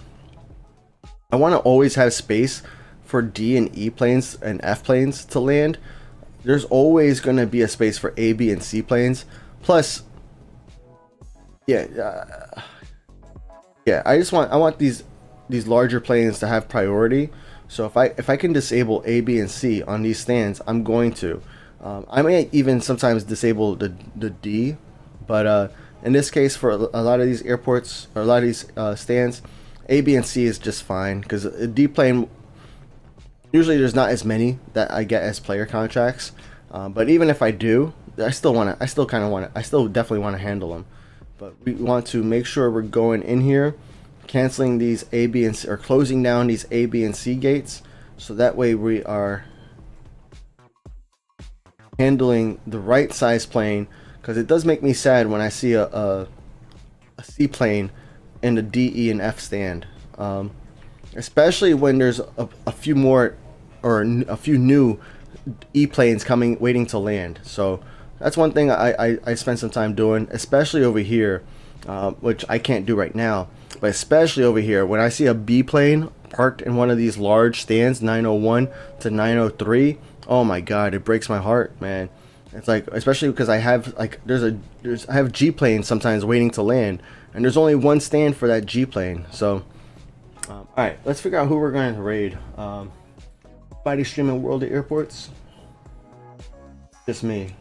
I want to always have space for D and E planes and F planes to land, there's always going to be a space for A, B, and C planes. Plus, yeah, I want these larger planes to have priority. So if I can disable A, B, and C on these stands, I'm going to. I may even sometimes disable the D, but in this case, for a lot of these airports or a lot of these stands, A, B, and C is just fine, because a D plane, usually there's not as many that I get as player contracts. But even if I do, I still definitely want to handle them. But we want to make sure we're going in here, canceling these A, B, and C, or closing down these A, B, and C gates, so that way we are handling the right size plane. Because it does make me sad when I see a C plane in the D, E, and F stand, especially when there's a few more or a few new E planes coming, waiting to land. So that's one thing I spend some time doing, especially over here, which I can't do right now, but especially over here when I see a B plane parked in one of these large stands, 901 to 903. Oh my god, it breaks my heart, man. It's like, especially because I have like I have G planes sometimes waiting to land, and there's only one stand for that G plane. So all right, let's figure out who we're going to raid. Body streaming world of airports. Just me.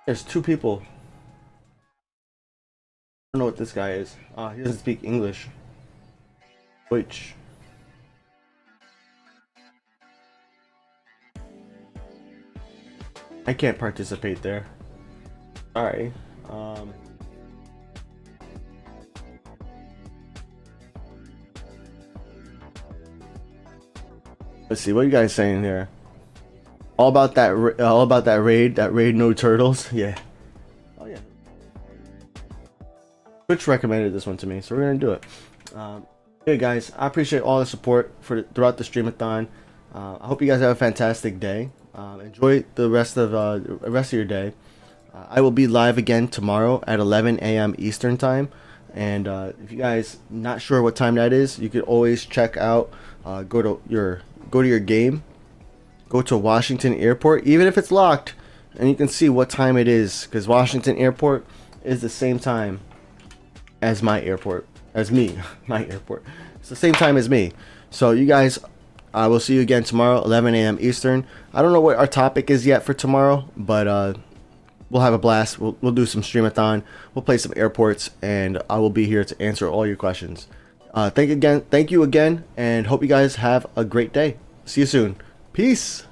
There's two people. I don't know what this guy is. He doesn't speak English. Which I can't participate there. Sorry. Let's see, what are you guys saying here? All about that raid. That raid, no turtles. Yeah. Oh yeah. Twitch recommended this one to me, so we're gonna do it. Hey guys, I appreciate all the support throughout the streamathon. I hope you guys have a fantastic day. Enjoy the rest of your day. I will be live again tomorrow at 11 a.m. Eastern time. And if you guys not sure what time that is, you could always check out. Go to your game. Go to Washington Airport, even if it's locked, and you can see what time it is, because Washington Airport is the same time as my airport, my airport. It's the same time as me. So you guys, I will see you again tomorrow, 11 a.m. Eastern. I don't know what our topic is yet for tomorrow, but we'll have a blast. We'll do some streamathon. We'll play some airports, and I will be here to answer all your questions. Thank you again, and hope you guys have a great day. See you soon. Peace.